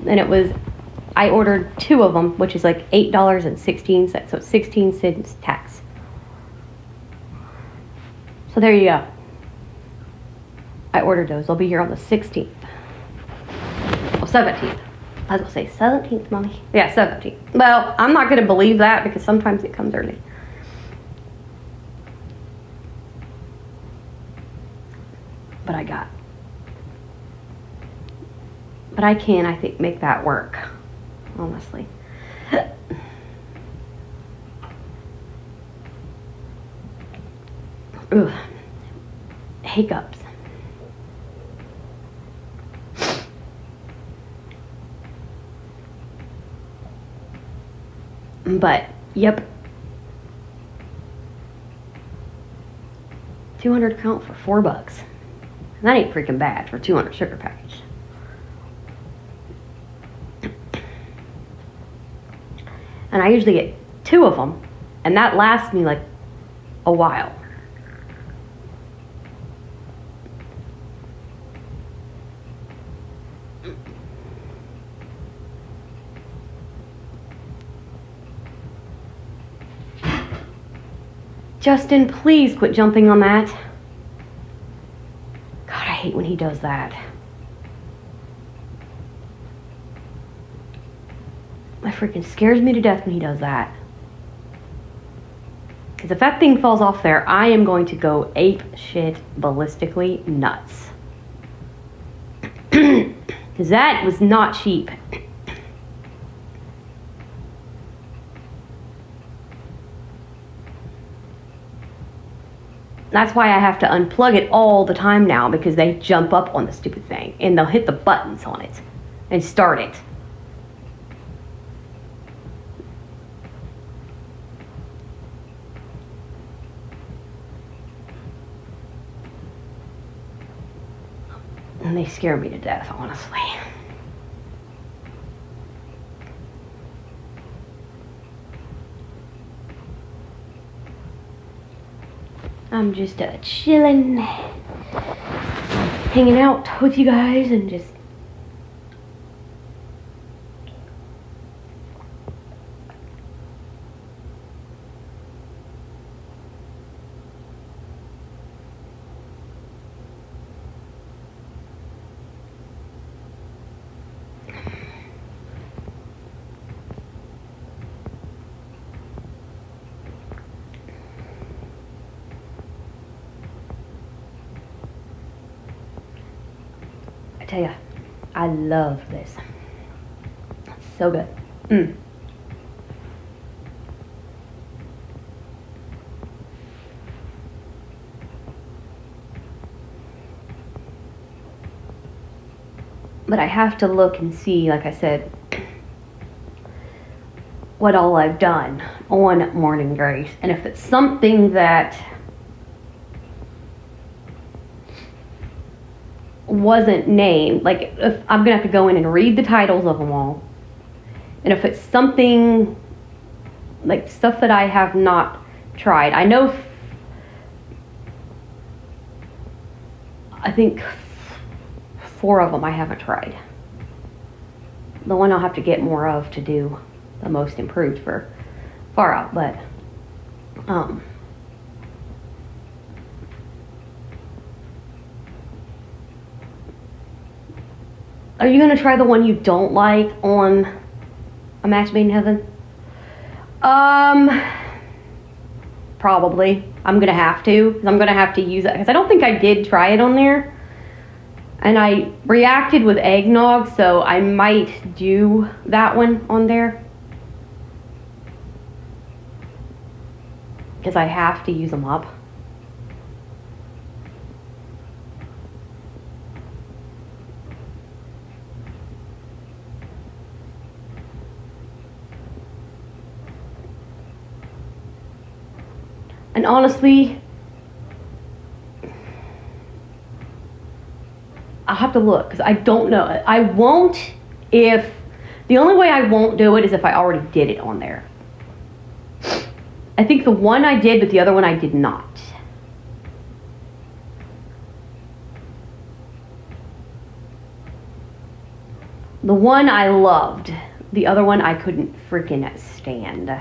A: And it was, I ordered 2 of them, which is like $8.16, so it's 16 cents tax. So there you go. I ordered those. They'll be here on the 16th. Well, 17th. I was gonna say 17th, mommy. Yeah, 17th. Well, I'm not gonna believe that because sometimes it comes early. But I can, I think, make that work, honestly. Ugh. Hiccups. But, yep. 200 count for $4. And that ain't freaking bad for 200 sugar package. And I usually get 2 of them, and that lasts me like a while. Justin, please quit jumping on that. God, I hate when he does that. That freaking scares me to death when he does that. Because if that thing falls off there, I am going to go ape shit ballistically nuts. Because that was not cheap. That's why I have to unplug it all the time now, because they jump up on the stupid thing and they'll hit the buttons on it and start it. And they scare me to death, honestly. I'm just chilling, hanging out with you guys, and just I tell ya, I love this. It's so good. But I have to look and see, like I said, what all I've done on Morning Grace. And if it's something that wasn't named, like if I'm gonna have to go in and read the titles of them all, and if it's something like stuff that I have not tried, I know I think 4 of them I haven't tried. The one I'll have to get more of to do the most improved for Far Out, but are you gonna try the one you don't like on A Match Made in Heaven? Probably. I'm gonna have to, because I'm gonna have to use it, because I don't think I did try it on there. And I reacted with eggnog, so I might do that one on there. Because I have to use them up. And honestly, I'll have to look because I don't know. I won't if the only way I won't do it is if I already did it on there. I think the one I did, but the other one I did not. The one I loved. The other one I couldn't freaking stand.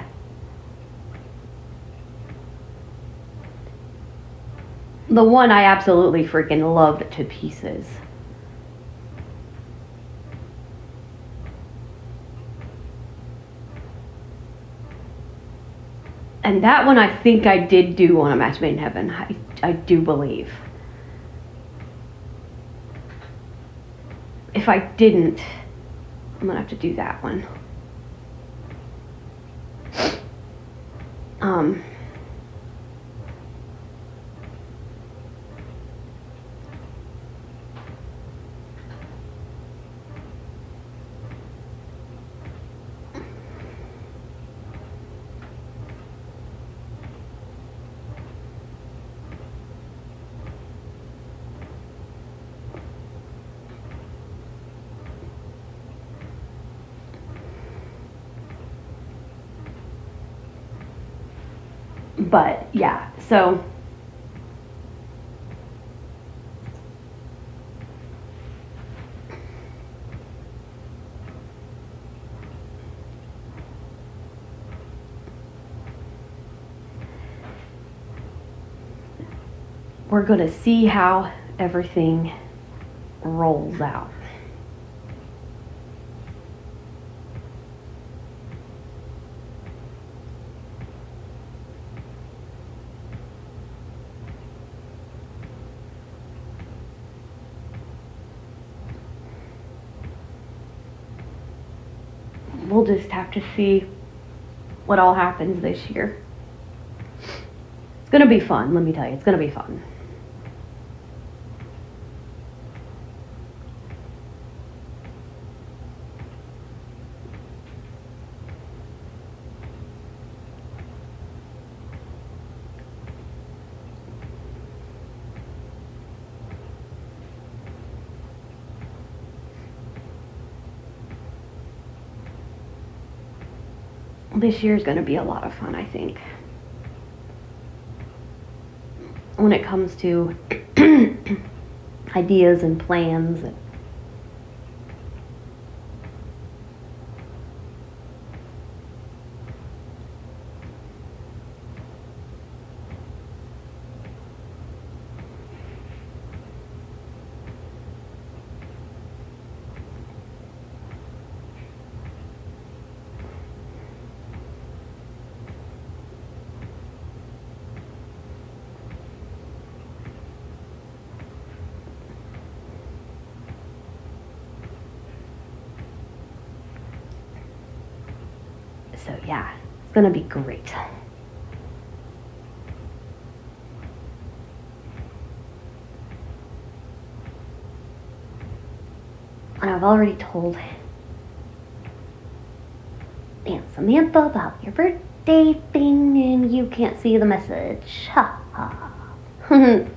A: The one I absolutely freaking loved to pieces. And that one I think I did do on A Match Made in Heaven. I do believe. If I didn't, I'm gonna have to do that one. But yeah, so we're gonna see how everything rolls out. We'll just have to see what all happens this year. It's gonna be fun, let me tell you, it's gonna be fun. This year is going to be a lot of fun, I think. When it comes to ideas and plans. So yeah, it's gonna be great. And I've already told Aunt Samantha about your birthday thing and you can't see the message. Ha ha.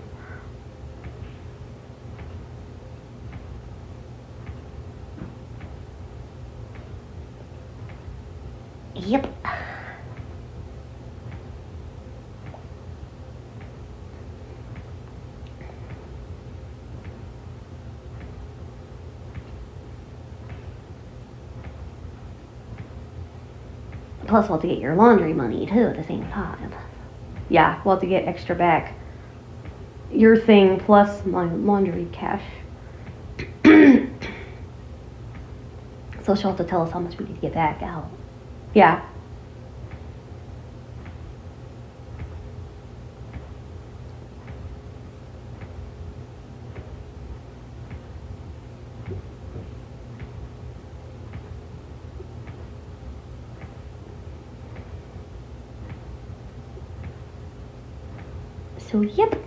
A: Yep. Plus, we'll have to get your laundry money too at the same time. Yeah, we'll have to get extra back. Your thing plus my laundry cash. So she'll have to tell us how much we need to get back out. Yeah. So, yep.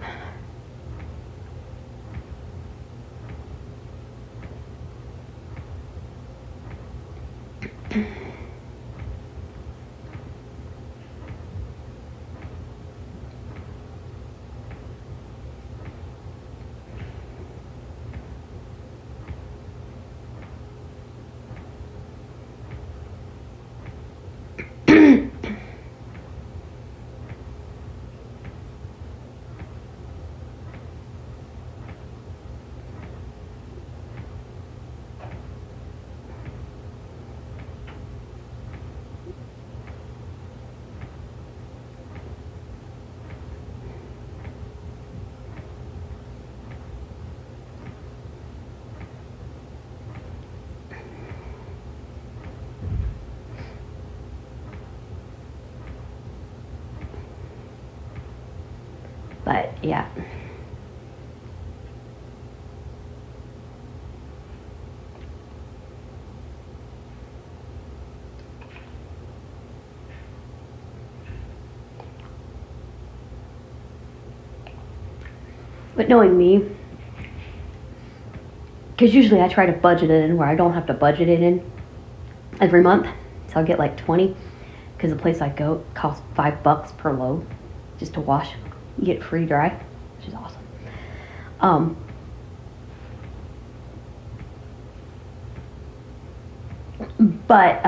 A: But yeah. But knowing me, because usually I try to budget it in where I don't have to budget it in every month. So I'll get like 20, because the place I go costs $5 per load just to wash. You get it free dry, which is awesome. But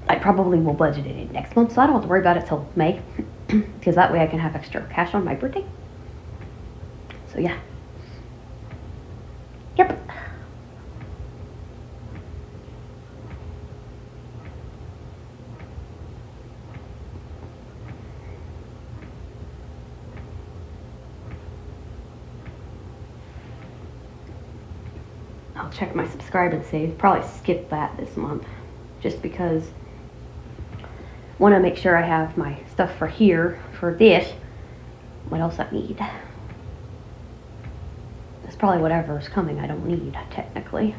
A: I probably will budget it in next month, so I don't have to worry about it till May, because that way I can have extra cash on my birthday. So yeah. Yep. I'll check my subscribe and save. Probably skip that this month, just because I want to make sure I have my stuff for here, for this. What else I need? That's probably whatever is coming I don't need, technically.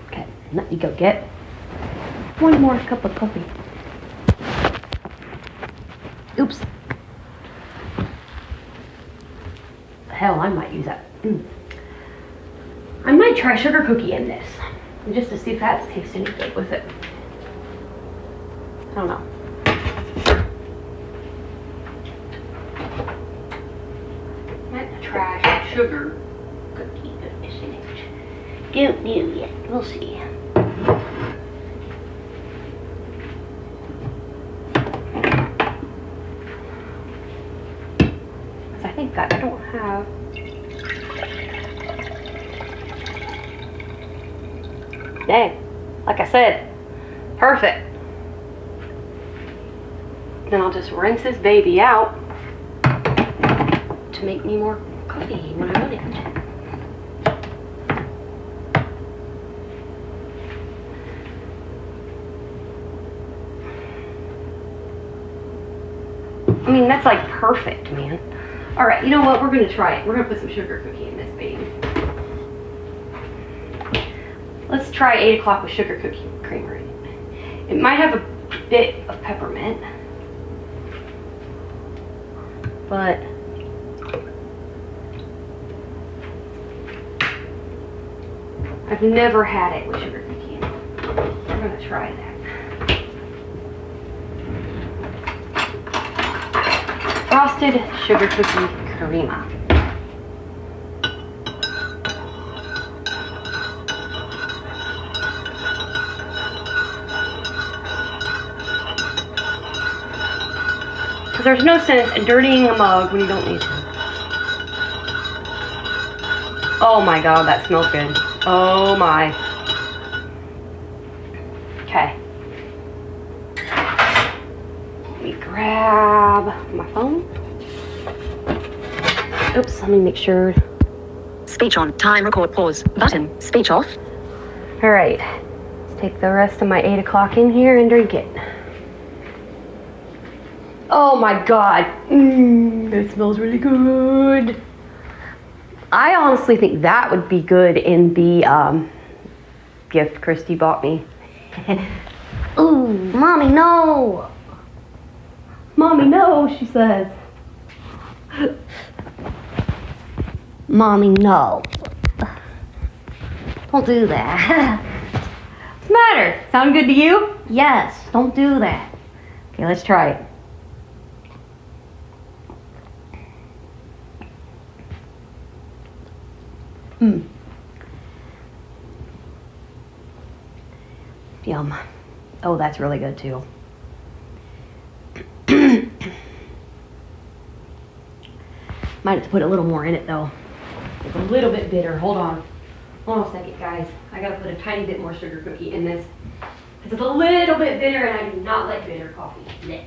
A: Okay, let me go get one more cup of coffee. Oops. Hell, I might use that. I might try sugar cookie in this, just to see if that tastes any good with it. I don't know. Might try sugar cookie goodness in it. Don't know yet. We'll see. Because I think I don't have. Dang. Like I said, perfect. Then I'll just rinse this baby out to make me more coffee when I want it. I mean, that's like perfect, man. All right, you know what? We're gonna try it. We're gonna put some sugar cookie in this baby. Let's try 8 o'clock with sugar cookie creamer in it. It might have a bit of peppermint, but I've never had it with sugar cookie in it. We're gonna try that. Frosted sugar cookie crema. Because there's no sense in dirtying a mug when you don't need to. Oh my god, that smells good. Oh my. Okay. Let me grab my phone. Oops, let me make sure.
C: Speech on. Time record pause. Button. Speech off.
A: All right. Let's take the rest of my 8 o'clock in here and drink it. Oh my god. That smells really good. I honestly think that would be good in the gift Christy bought me. Ooh, Mommy, no. Mommy, no, she says. Mommy, no. Don't do that. What's the matter? Sound good to you? Yes, don't do that. Okay, let's try it. Yum. Oh, that's really good too. Might have to put a little more in it though. It's a little bit bitter. Hold on. Hold on a second, guys. I gotta put a tiny bit more sugar cookie in this. Because it's a little bit bitter and I do not like bitter coffee. Nick.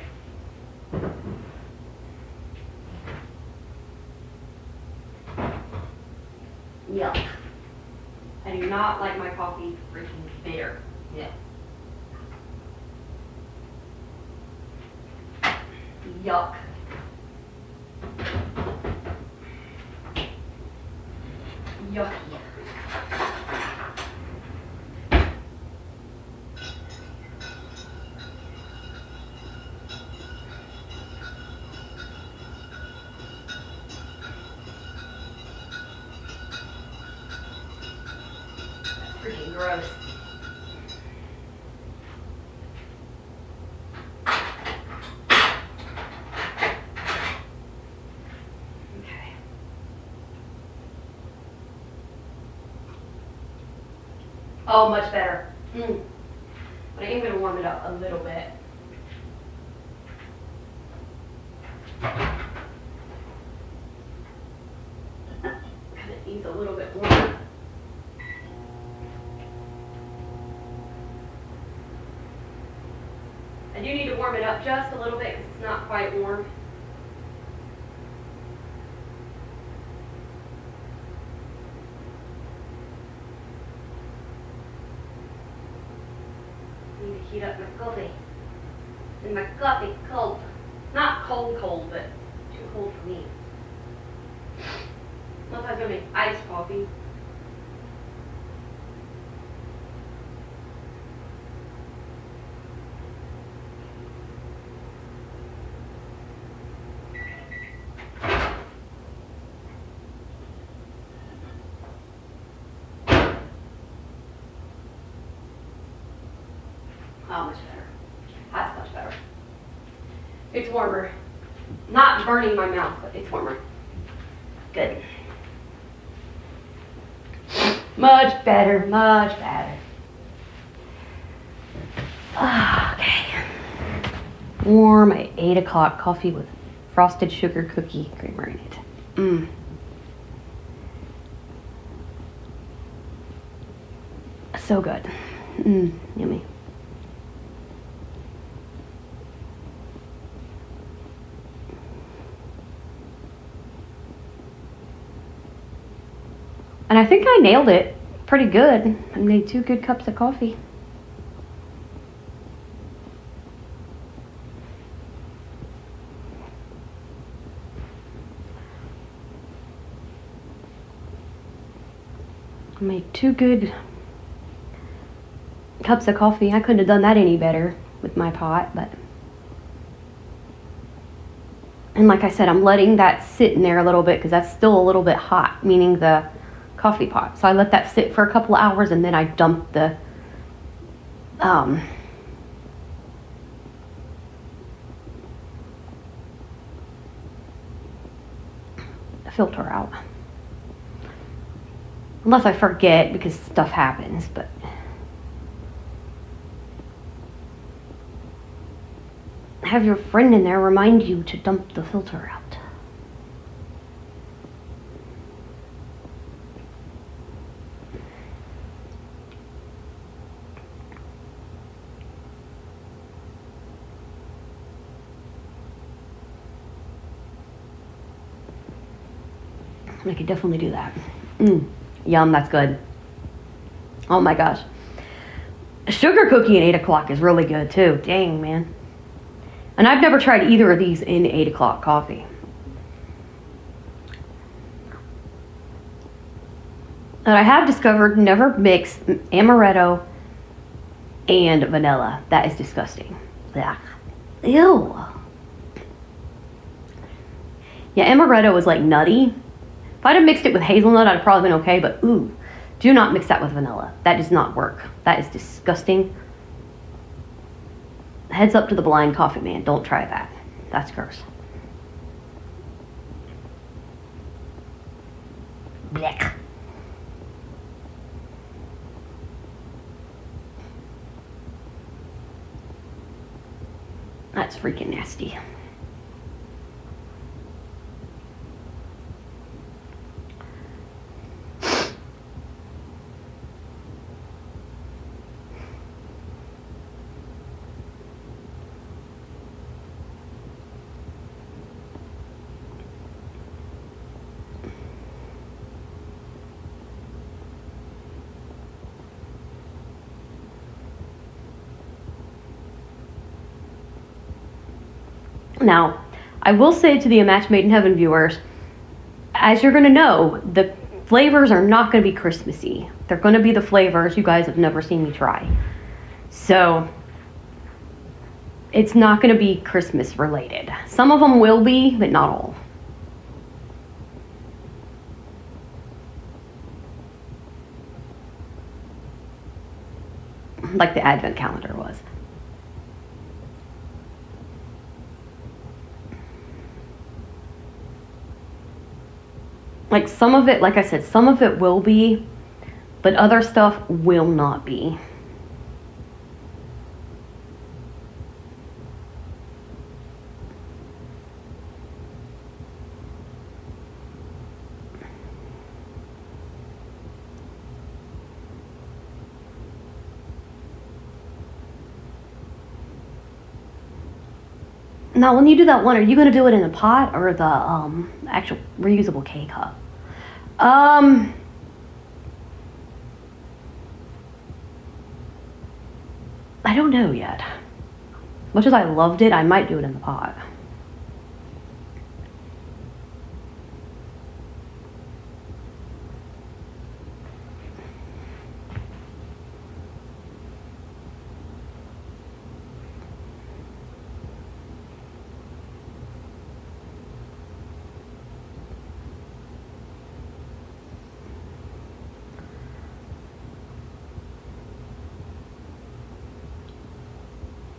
A: Yuck. I do not like my coffee freaking bitter. Yeah. Yuck. Yucky. That's freaking gross. Okay. Oh, much better. But I am going to warm it up a little bit. Kind of needs a little bit more. I do need to warm it up just a little bit because it's not quite warm. I need to heat up my coffee. And my coffee cold. Not cold, but too cold for me. Unless I was going to make iced coffee. Oh, much better. That's much better. It's warmer. Not burning my mouth, but it's warmer. Good. Much better, much better. Okay. Warm 8 o'clock coffee with frosted sugar cookie creamer in it. So good. Yummy. And I think I nailed it pretty good. I made 2 good cups of coffee. I made 2 good cups of coffee. I couldn't have done that any better with my pot, but. And like I said, I'm letting that sit in there a little bit because that's still a little bit hot, meaning the coffee pot. So I let that sit for a couple of hours and then I dumped the filter out. Unless I forget because stuff happens, but have your friend in there remind you to dump the filter out. I could definitely do that. Yum, that's good. Oh my gosh. A sugar cookie at 8 o'clock is really good too. Dang, man. And I've never tried either of these in 8 o'clock coffee. And I have discovered never mix amaretto and vanilla. That is disgusting. Ugh. Ew. Yeah, amaretto is like nutty. If I'd have mixed it with hazelnut, I'd have probably been okay, but ooh, do not mix that with vanilla. That does not work. That is disgusting. Heads up to the blind coffee man. Don't try that. That's gross. Blech. That's freaking nasty. Now, I will say to the A Match Made in Heaven viewers, as you're going to know, the flavors are not going to be Christmassy. They're going to be the flavors you guys have never seen me try. So, it's not going to be Christmas related. Some of them will be, but not all. Like the Advent calendar was. Like some of it, like I said, some of it will be, but other stuff will not be. Now, when you do that one, are you going to do it in a pot or the actual reusable K-cup? I don't know yet. Much as I loved it, I might do it in the pot.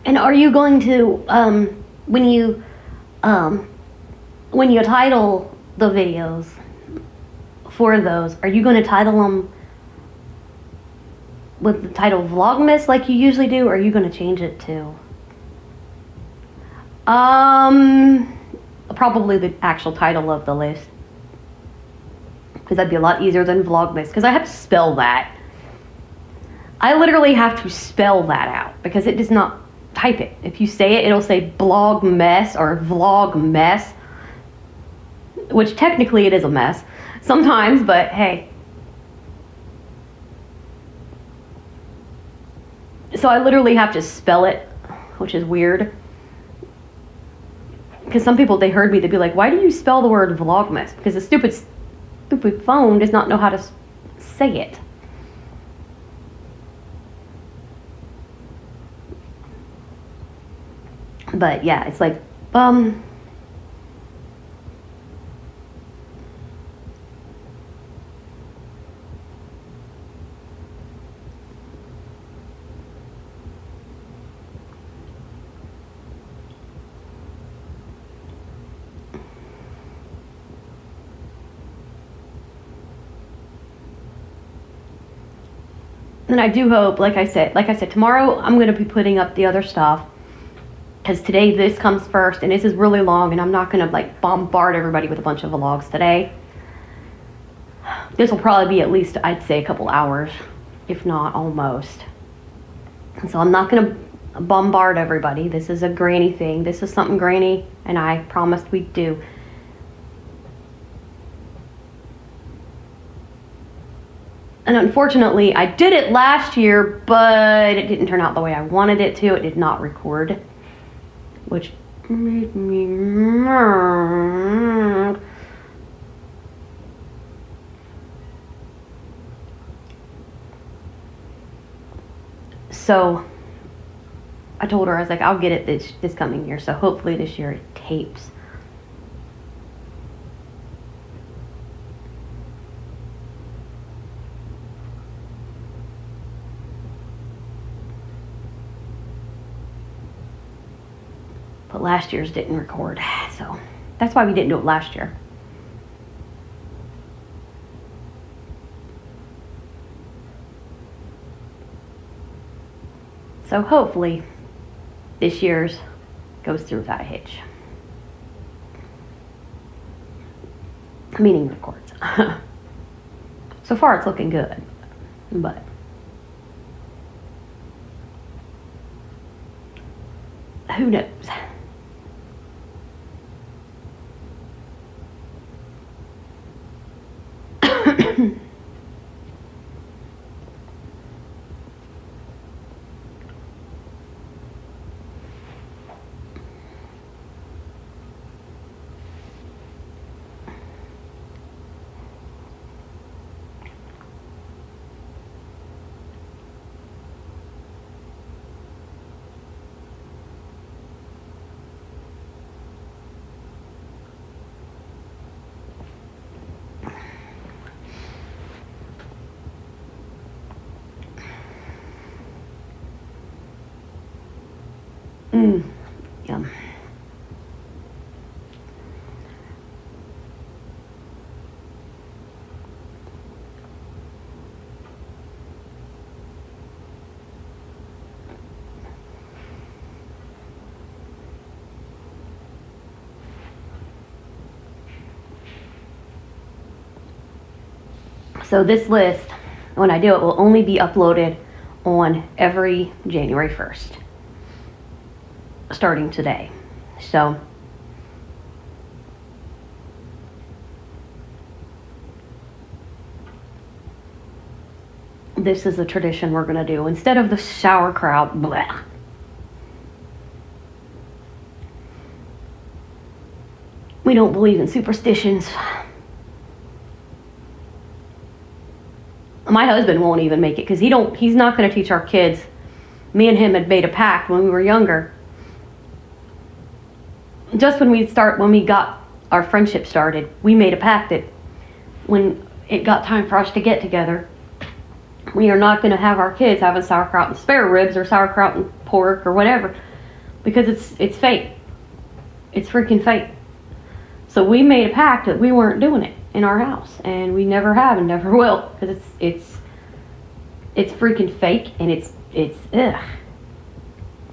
A: And are you going to, when you title the videos for those, are you going to title them with the title Vlogmas like you usually do, or are you going to change it to? Probably the actual title of the list. Because that'd be a lot easier than Vlogmas, because I have to spell that. I literally have to spell that out, because it does not type it. If you say it, it'll say blog mess or vlog mess, which technically it is a mess sometimes, but hey. So I literally have to spell it, which is weird. Because some people, they heard me, they'd be like, why do you spell the word vlogmas? Because the stupid phone does not know how to say it. But yeah, it's like, and I do hope, like I said, tomorrow I'm going to be putting up the other stuff. Because today this comes first, and this is really long, and I'm not going to like bombard everybody with a bunch of vlogs today. This will probably be at least, I'd say, a couple hours, if not almost. And so I'm not going to bombard everybody. This is a Granny thing. This is something Granny and I promised we'd do. And unfortunately, I did it last year, but it didn't turn out the way I wanted it to. It did not record, which made me mad. So I told her, I was like, I'll get it this coming year. So hopefully this year it tapes. but last year's didn't record. So that's why we didn't do it last year. So hopefully this year's goes through without a hitch. Meaning records. So far it's looking good, but who knows? Yum. So this list, when I do it, will only be uploaded on every January 1st. Starting today. So this is a tradition we're going to do instead of the sauerkraut. Bleh. We don't believe in superstitions. My husband won't even make it because he's not going to teach our kids. Me and him had made a pact when we were younger. Just when we got our friendship started, we made a pact that when it got time for us to get together, we are not going to have our kids having sauerkraut and spare ribs or sauerkraut and pork or whatever, because it's fake. It's freaking fake. So we made a pact that we weren't doing it in our house, and we never have and never will, because it's freaking fake, and it's ugh.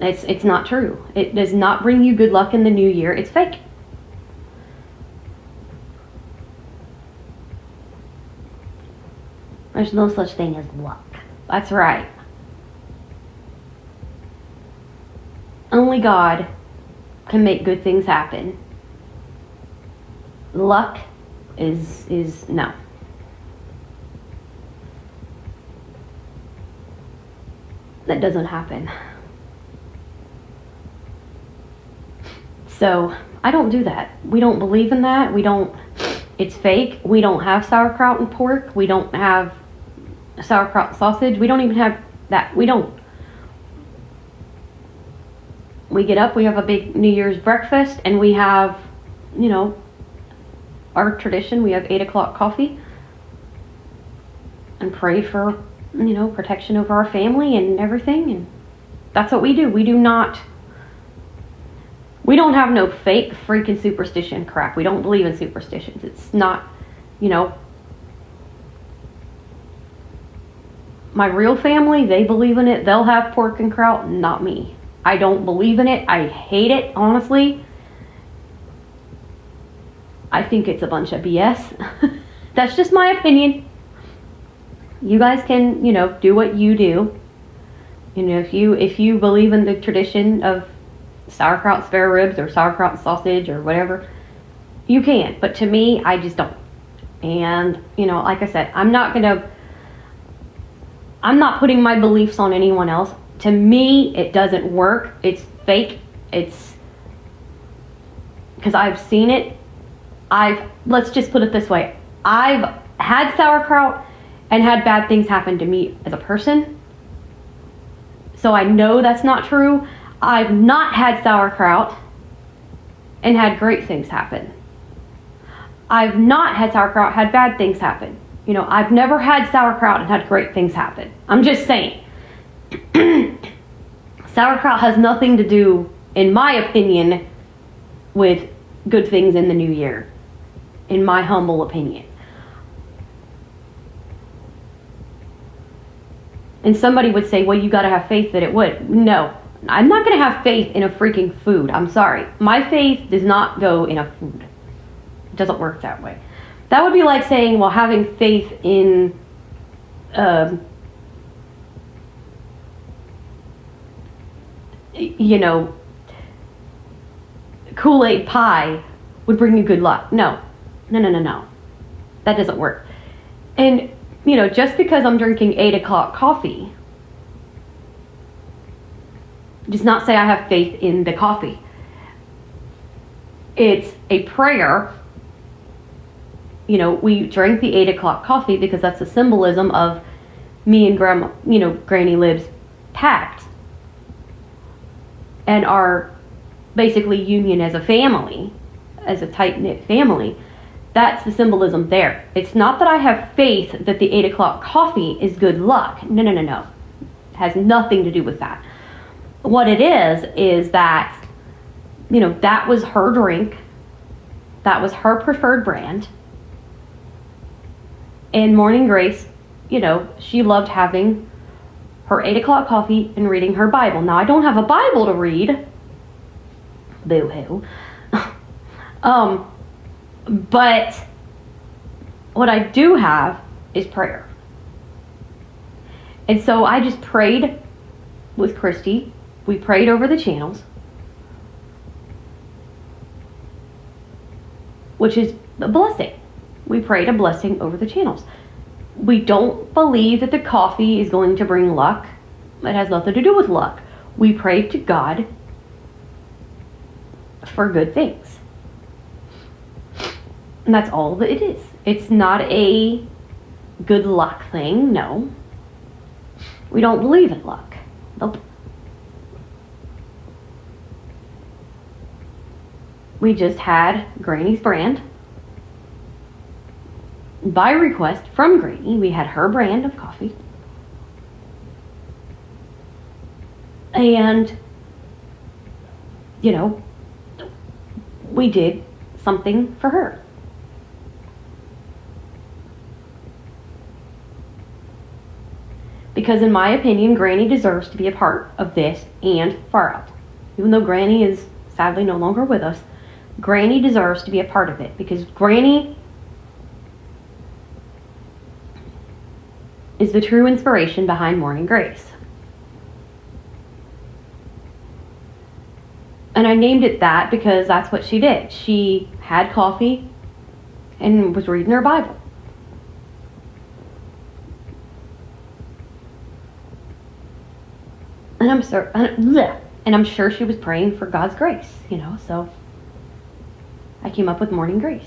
A: It's not true. It does not bring you good luck in the new year. It's fake. There's no such thing as luck. That's right. Only God can make good things happen. Luck is no. That doesn't happen. So I don't do that. We don't believe in that. It's fake. We don't have sauerkraut and pork. We don't have sauerkraut and sausage. We don't even have that. We don't. We get up, we have a big New Year's breakfast, and we have, our tradition. We have 8 o'clock coffee and pray for, protection over our family and everything. And that's what we do. We don't have no fake freaking superstition crap. We don't believe in superstitions. It's not, my real family, they believe in it. They'll have pork and kraut, not me. I don't believe in it. I hate it, honestly. I think it's a bunch of BS. That's just my opinion. You guys can, do what you do. If you believe in the tradition of sauerkraut spare ribs or sauerkraut and sausage or whatever, you can. But to me, I just don't. And, like I said, I'm not putting my beliefs on anyone else. To me, it doesn't work. It's fake. It's because I've seen it. Let's just put it this way. I've had sauerkraut and had bad things happen to me as a person. So I know that's not true. I've not had sauerkraut and had great things happen. I've not had sauerkraut, had bad things happen. I've never had sauerkraut and had great things happen. I'm just saying. Sauerkraut has nothing to do, in my opinion, with good things in the new year, in my humble opinion. And somebody would say, well, you got to have faith that it would. No, I'm not going to have faith in a freaking food. I'm sorry. My faith does not go in a food. It doesn't work that way. That would be like saying, well, having faith in Kool-Aid pie would bring you good luck. No. That doesn't work. And, just because I'm drinking 8 o'clock coffee does not say I have faith in the coffee. It's a prayer. We drank the 8 o'clock coffee because that's the symbolism of me and Grandma, Granny Lib's pact. And our basically union as a family, as a tight-knit family. That's the symbolism there. It's not that I have faith that the 8 o'clock coffee is good luck. No. It has nothing to do with that. What it is that, that was her drink. That was her preferred brand. And Morning Grace, she loved having her 8 o'clock coffee and reading her Bible. Now, I don't have a Bible to read. Boo-hoo. But what I do have is prayer. And so I just prayed with Christy. We prayed over the channels, which is a blessing. We prayed a blessing over the channels. We don't believe that the coffee is going to bring luck. It has nothing to do with luck. We prayed to God for good things. And that's all that it is. It's not a good luck thing, no. We don't believe in luck. Nope. We just had Granny's brand. By request from Granny, we had her brand of coffee. And, we did something for her. Because in my opinion, Granny deserves to be a part of this and Far Out. Even though Granny is sadly no longer with us, Granny deserves to be a part of it. Because Granny is the true inspiration behind Morning Grace. And I named it that because that's what she did. She had coffee and was reading her Bible. And I'm sure she was praying for God's grace, so I came up with Morning Grace.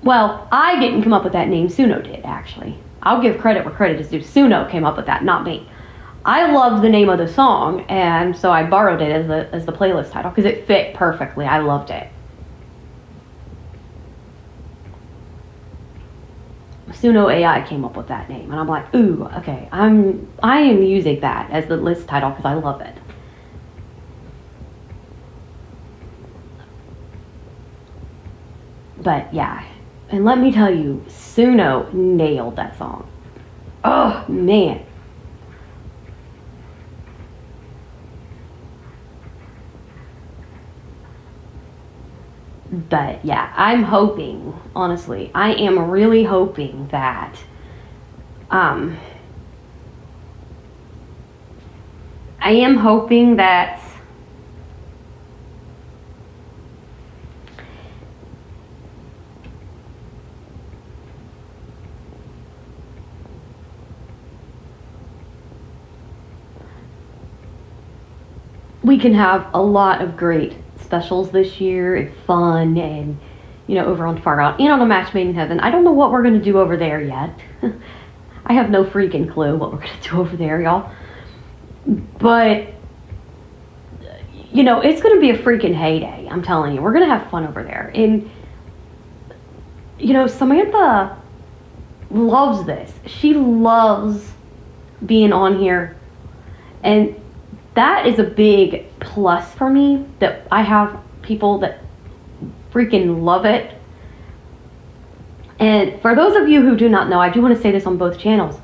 A: Well, I didn't come up with that name, Suno did, actually. I'll give credit where credit is due. Suno came up with that, not me. I loved the name of the song, and so I borrowed it as the playlist title because it fit perfectly. I loved it. Suno AI came up with that name, and I'm like, ooh, okay, I am using that as the list title because I love it. But yeah, and let me tell you, Suno nailed that song. Oh man. But yeah, I'm hoping, honestly, I am really hoping that we can have a lot of great specials this year and fun and over on Far Out and on A Match Made in Heaven. I don't know what we're going to do over there yet. I have no freaking clue what we're going to do over there, y'all. But it's going to be a freaking heyday. I'm telling you, we're going to have fun over there. And Samantha loves this. She loves being on here, and that is a big plus for me, that I have people that freaking love it. And for those of you who do not know, I do want to say this on both channels.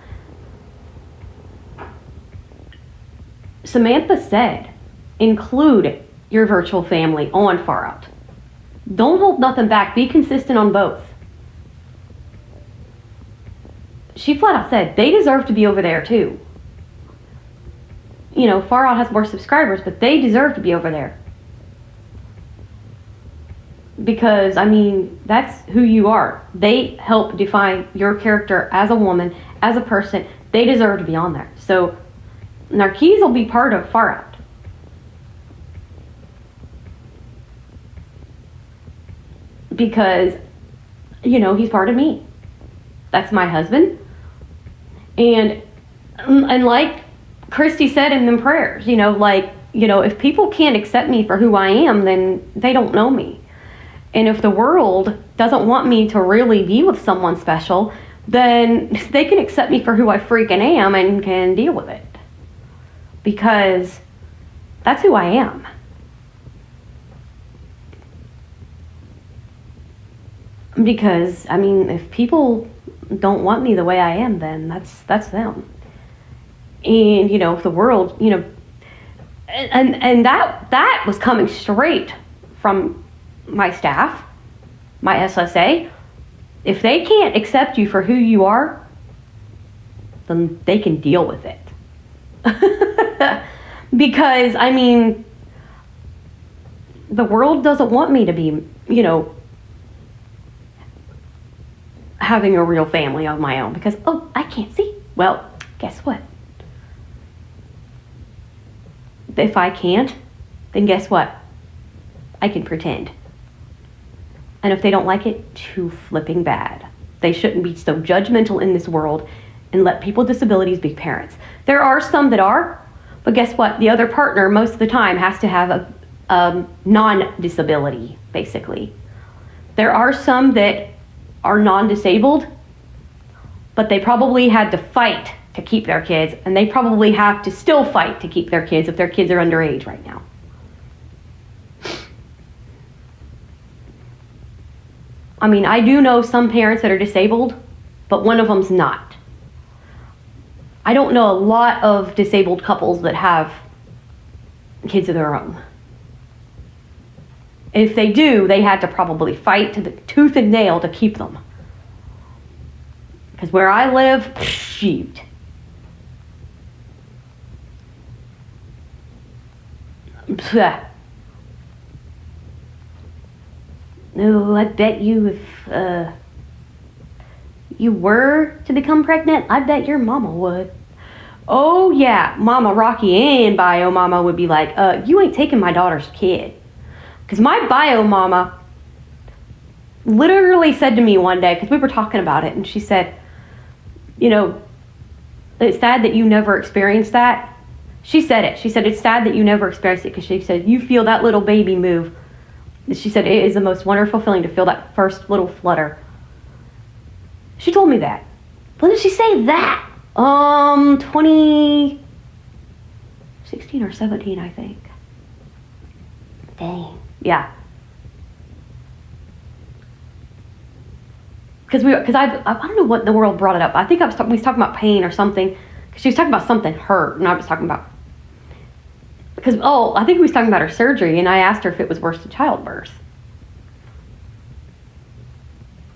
A: Samantha said, include your virtual family on Far Out. Don't hold nothing back. Be consistent on both. She flat out said they deserve to be over there too. You know, Far Out has more subscribers, but they deserve to be over there. Because, I mean, that's who you are. They help define your character as a woman, as a person. They deserve to be on there. So, Narquise will be part of Far Out. Because, you know, he's part of me. That's my husband. And like Christy said in them prayers, you know, like, you know, if people can't accept me for who I am, then they don't know me. And if the world doesn't want me to really be with someone special, then they can accept me for who I freaking am and can deal with it. Because that's who I am. Because, I mean, if people don't want me the way I am, then that's them. And, you know, if the world, you know, and that was coming straight from my staff, my SSA. If they can't accept you for who you are, then they can deal with it. Because, I mean, the world doesn't want me to be, you know, having a real family of my own. Because, oh, I can't see. Well, guess what? If I can't, then guess what? I can pretend. And if they don't like it, too flipping bad. They shouldn't be so judgmental in this world and let people with disabilities be parents. There are some that are, but guess what? The other partner most of the time has to have a non-disability, basically. There are some that are non-disabled, but they probably had to fight to keep their kids, and they probably have to still fight to keep their kids if their kids are underage right now. I mean, I do know some parents that are disabled, but one of them's not. I don't know a lot of disabled couples that have kids of their own. If they do, they had to probably fight to the tooth and nail to keep them. Because where I live, shoot. No, I bet you if you were to become pregnant, I bet your mama would. Oh yeah, Mama Rocky and Bio Mama would be like, you ain't taking my daughter's kid. Because my Bio Mama literally said to me one day, because we were talking about it, and she said, you know, it's sad that you never experienced that. She said it. She said, it's sad that you never experienced it, because she said, you feel that little baby move. She said, it is the most wonderful feeling to feel that first little flutter. She told me that. When did she say that? 2016 or 17, I think. Dang. Yeah. Because I don't know what in the world brought it up. I think we was talking about pain or something. Because she was talking about something hurt, and I was talking about, because, I think we was talking about her surgery, and I asked her if it was worse than childbirth.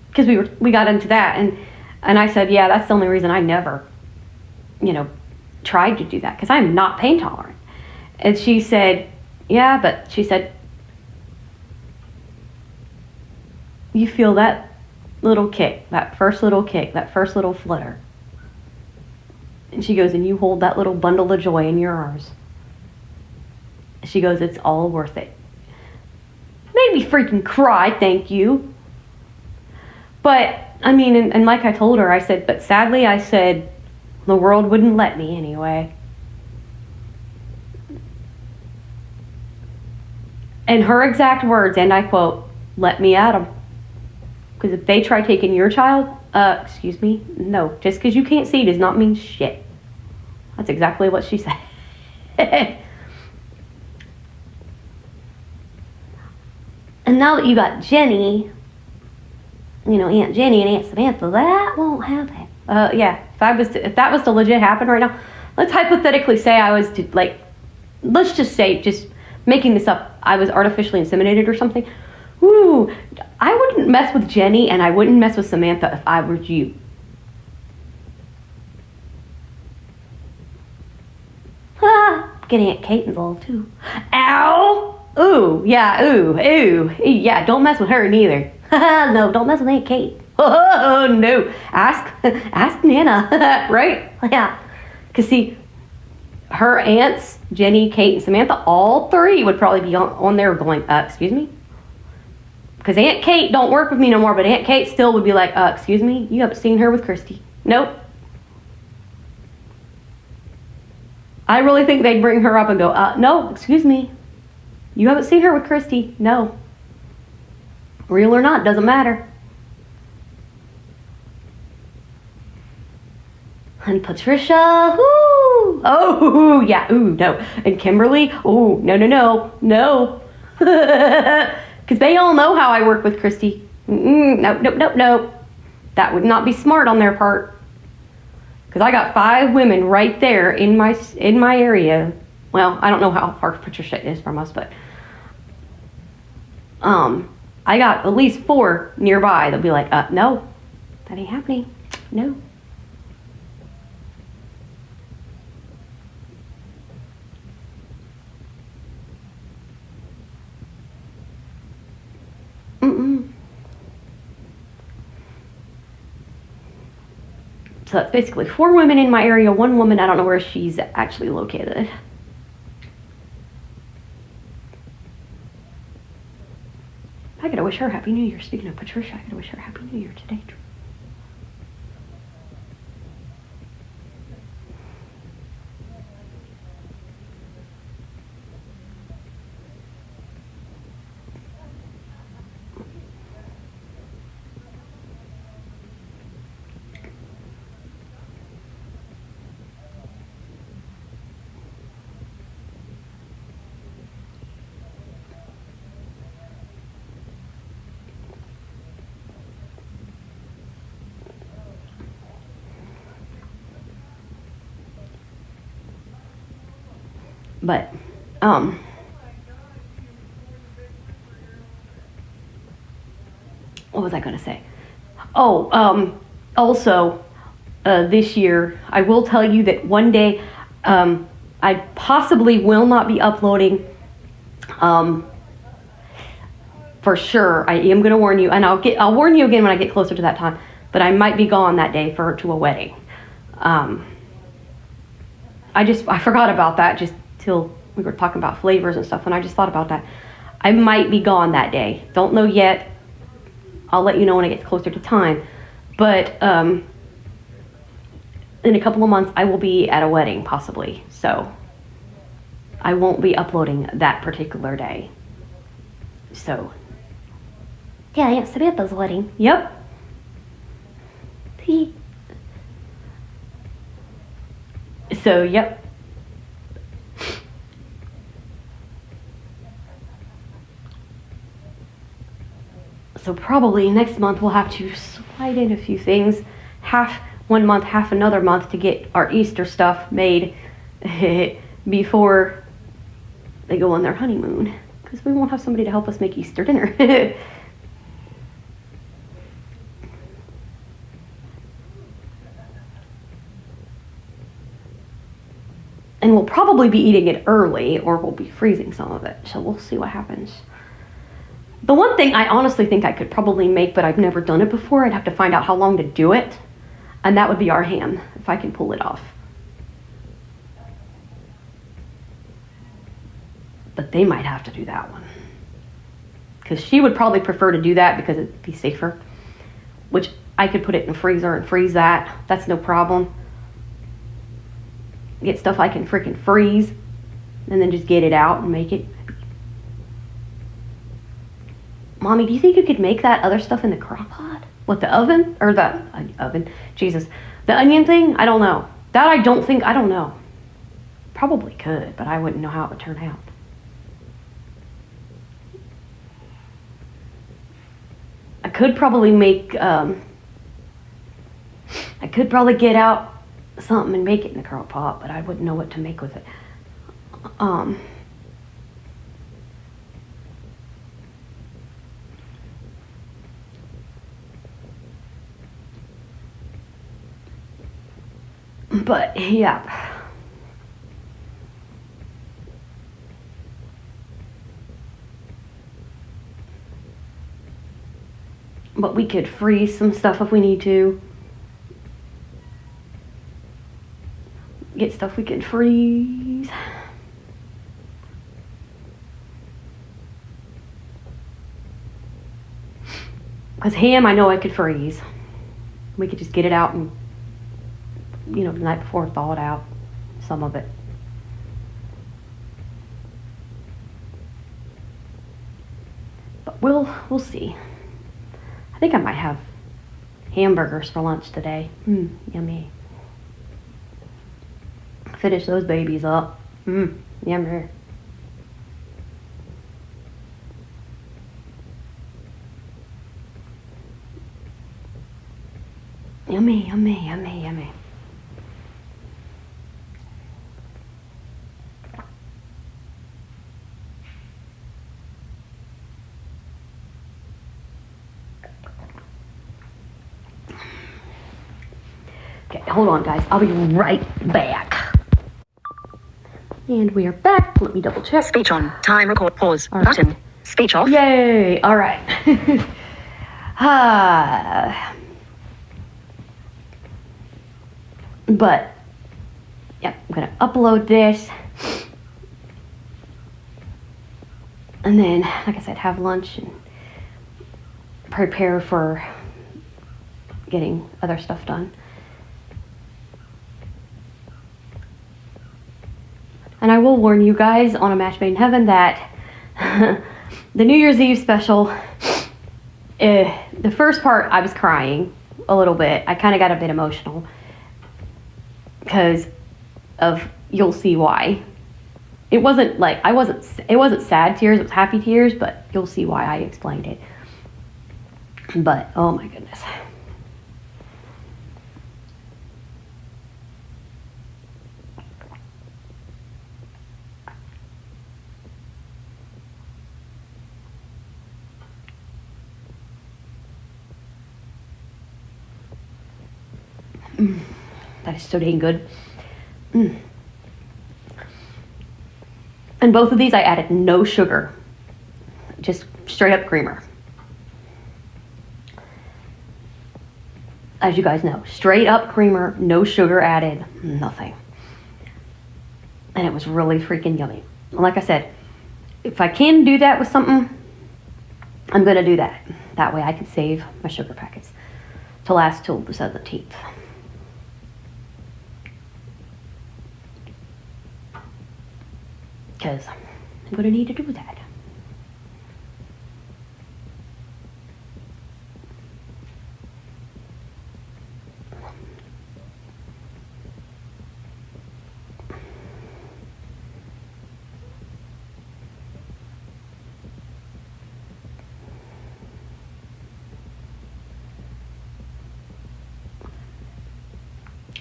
A: Because we got into that, and I said, yeah, that's the only reason I never, you know, tried to do that, because I'm not pain tolerant. And she said, yeah, but she said, you feel that little kick, that first little flutter. And she goes, and you hold that little bundle of joy in your arms. She goes, it's all worth it. Made me freaking cry, thank you. But, I mean, and like I told her, I said, but sadly, I said, the world wouldn't let me anyway. And her exact words, and I quote, let me at them. Because if they try taking your child, excuse me, no, just because you can't see does not mean shit. That's exactly what she said.
B: And now that you got Jenny, you know, Aunt Jenny and Aunt Samantha, that won't happen. Yeah, if that was to legit happen right now, let's hypothetically say I was to, like, let's just say, just making this up, I was artificially inseminated or something. Woo, I wouldn't mess with Jenny and I wouldn't mess with Samantha if I were you. Get Aunt Kate involved too. Ow! Ooh, yeah, yeah, don't mess with her neither. No, don't mess with Aunt Kate. Oh, no. Ask Nana, right? Yeah. Because, see, her aunts, Jenny, Kate, and Samantha, all three would probably be on there going, excuse me? Because Aunt Kate don't work with me no more, but Aunt Kate still would be like, excuse me? You haven't seen her with Christy. Nope. I really think they'd bring her up and go, no, excuse me. You haven't seen her with Christy. No. Real or not, doesn't matter. And Patricia, ooh, oh, yeah, ooh, no. And Kimberly, ooh, no. Because they all know how I work with Christy. Nope. That would not be smart on their part. Because I got 5 women right there in my area. Well, I don't know how far Patricia is from us, but I got at least 4 nearby. They'll be like, no, that ain't happening. No. So that's basically 4 women in my area, 1 woman, I don't know where she's actually located. I gotta wish her Happy New Year. Speaking of Patricia, I gotta wish her Happy New Year today. But, what was I going to say? Oh, also, this year, I will tell you that one day, I possibly will not be uploading, for sure. I am going to warn you, and I'll warn you again when I get closer to that time, but I might be gone that day to a wedding. I forgot about that just till we were talking about flavors and stuff, and I just thought about that. I might be gone that day. Don't know yet. I'll let you know when it gets closer to time. But in a couple of months, I will be at a wedding, possibly. So I won't be uploading that particular day. So, yeah, Aunt Samantha's wedding. Yep. So, yep. So probably next month we'll have to slide in a few things. Half 1 month, half another month to get our Easter stuff made before they go on their honeymoon. Because we won't have somebody to help us make Easter dinner. And we'll probably be eating it early, or we'll be freezing some of it. So we'll see what happens. The one thing I honestly think I could probably make, but I've never done it before, I'd have to find out how long to do it. And that would be our ham, if I can pull it off. But they might have to do that one. Because she would probably prefer to do that because it'd be safer. Which I could put it in the freezer and freeze that. That's no problem. Get stuff I can freaking freeze. And then just get it out and make it. Mommy, do you think you could make that other stuff in the crock pot? What, the oven? Or the oven? Jesus. The onion thing? I don't know. That I don't know. Probably could, but I wouldn't know how it would turn out.
A: could probably make, I could probably get out something and make it in the crock pot, but I wouldn't know what to make with it. But yeah. But we could freeze some stuff if we need to. Get stuff we could freeze. Because ham, I know I could freeze. We could just get it out and, you know, the night before, thaw it out. Some of it. But we'll see. I think I might have hamburgers for lunch today. Yummy. Finish those babies up. Yummy. Yummy, yummy, yummy, yummy. Okay, hold on, guys. I'll be right back. And we are back. Let me double check.
C: Speech on. Time record. Pause.
A: All right.
C: Button. Speech off.
A: Yay! All right. But, yeah, I'm gonna upload this. And then, like I said, have lunch and prepare for getting other stuff done. And I will warn you guys on A Match Made in Heaven that the New Year's Eve special, the first part I was crying a little bit. I kind of got a bit emotional because of, you'll see why. It wasn't like, it wasn't sad tears, it was happy tears, but you'll see why I explained it. But, oh my goodness. That is so dang good. And both of these I added no sugar, just straight up creamer. As you guys know, straight up creamer, no sugar added, nothing. And it was really freaking yummy. Like I said, if I can do that with something, I'm gonna do that. That way I can save my sugar packets to last till the 17th. Because I'm going to need to do that.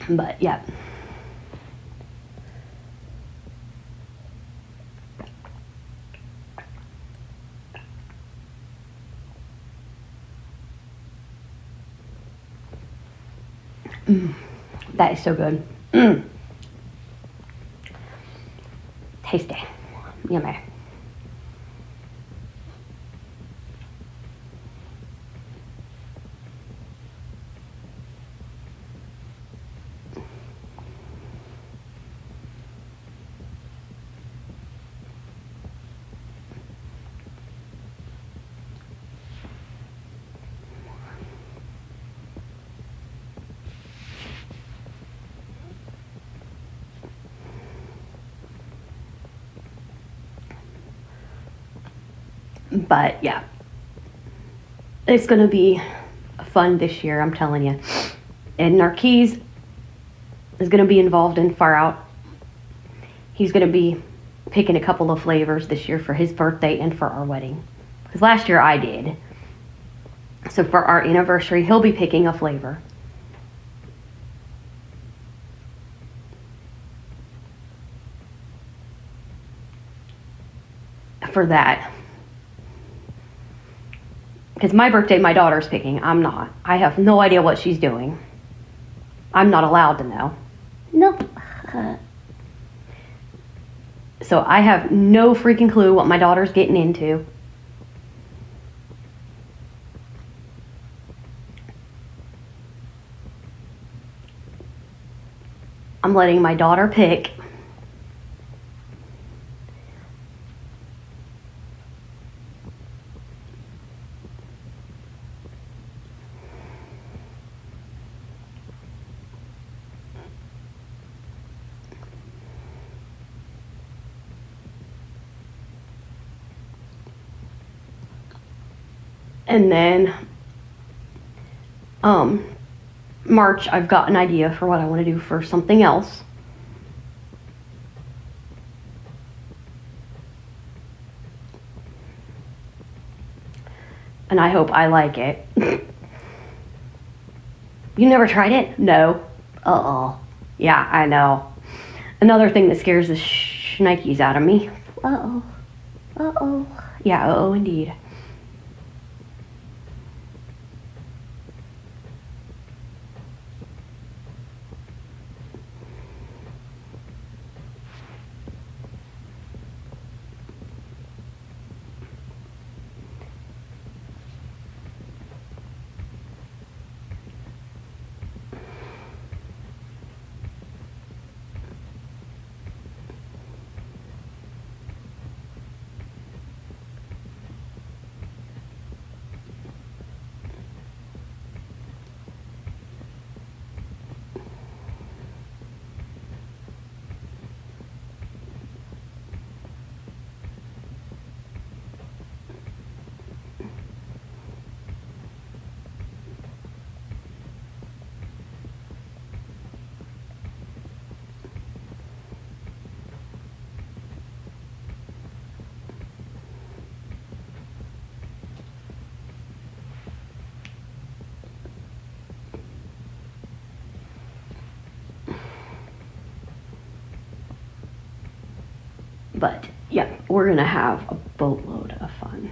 A: But yeah. That is so good. Tasty. Yummy. But yeah, it's going to be fun this year, I'm telling you. And Narquise is going to be involved in Far Out. He's going to be picking a couple of flavors this year for his birthday and for our wedding. Because last year I did. So for our anniversary, he'll be picking a flavor. For that. Because my birthday, my daughter's picking. I'm not. I have no idea what she's doing. I'm not allowed to know.
B: Nope.
A: So I have no freaking clue what my daughter's getting into. I'm letting my daughter pick. And then March, I've got an idea for what I want to do for something else. And I hope I like it. You never tried it? No. Uh-oh. Yeah, I know. Another thing that scares the shnikes out of me.
B: Uh-oh. Uh-oh.
A: Yeah, uh-oh indeed. But yeah, we're gonna have a boatload of fun.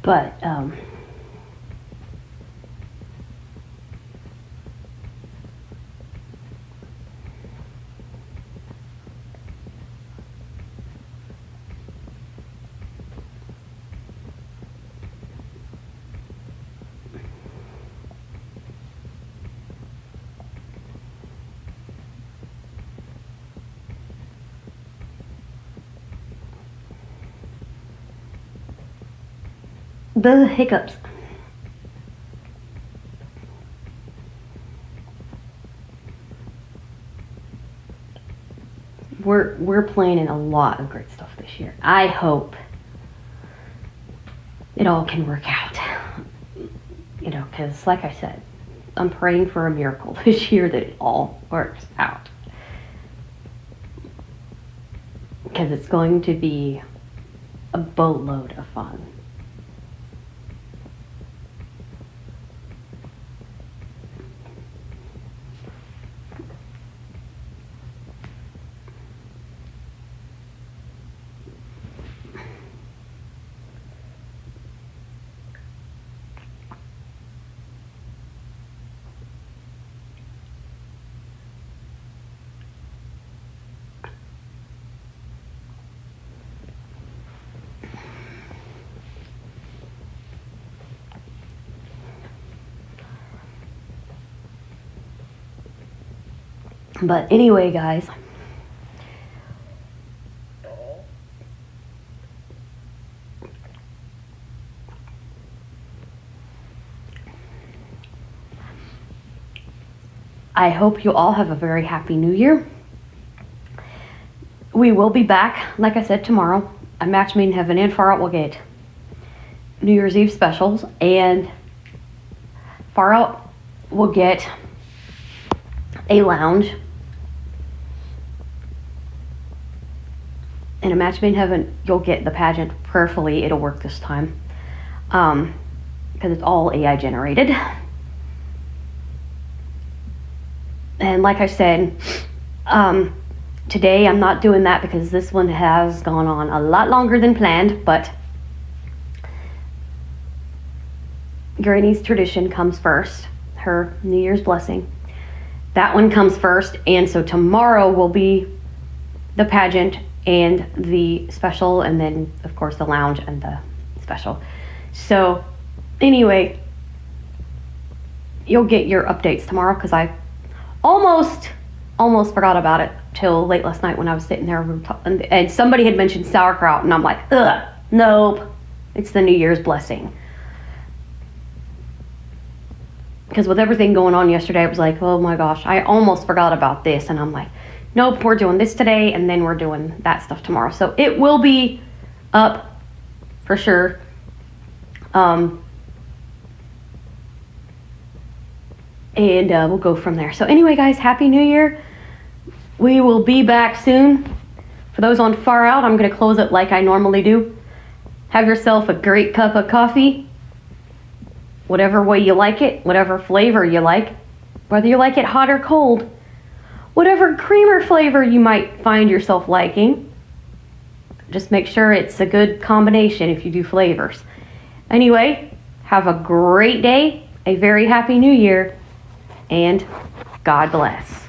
A: But the hiccups. We're planning a lot of great stuff this year. I hope it all can work out. You know, because like I said, I'm praying for a miracle this year that it all works out. Because it's going to be a boatload of fun. But anyway, guys, I hope you all have a very happy new year. We will be back, like I said, tomorrow. At Match Made in Heaven and Far Out will get New Year's Eve specials, and Far Out will get a lounge. And a Match Made in Heaven, you'll get the pageant. Prayerfully, it'll work this time, because it's all AI generated. And like I said, today I'm not doing that because this one has gone on a lot longer than planned, but Granny's tradition comes first, her New Year's blessing. That one comes first, and so tomorrow will be the pageant and the special, and then of course the lounge and the special. So anyway, you'll get your updates tomorrow, because I almost forgot about it till late last night when I was sitting there and somebody had mentioned sauerkraut, and I'm like, ugh, nope, it's the New Year's blessing. Because with everything going on yesterday, it was like, oh my gosh, I almost forgot about this, and I'm like, nope, we're doing this today, and then we're doing that stuff tomorrow. So it will be up for sure. And we'll go from there. So anyway, guys, Happy New Year. We will be back soon. For those on Far Out, I'm going to close it like I normally do. Have yourself a great cup of coffee, whatever way you like it, whatever flavor you like, whether you like it hot or cold, whatever creamer flavor you might find yourself liking. Just make sure it's a good combination if you do flavors. Anyway, have a great day, a very happy new year, and God bless.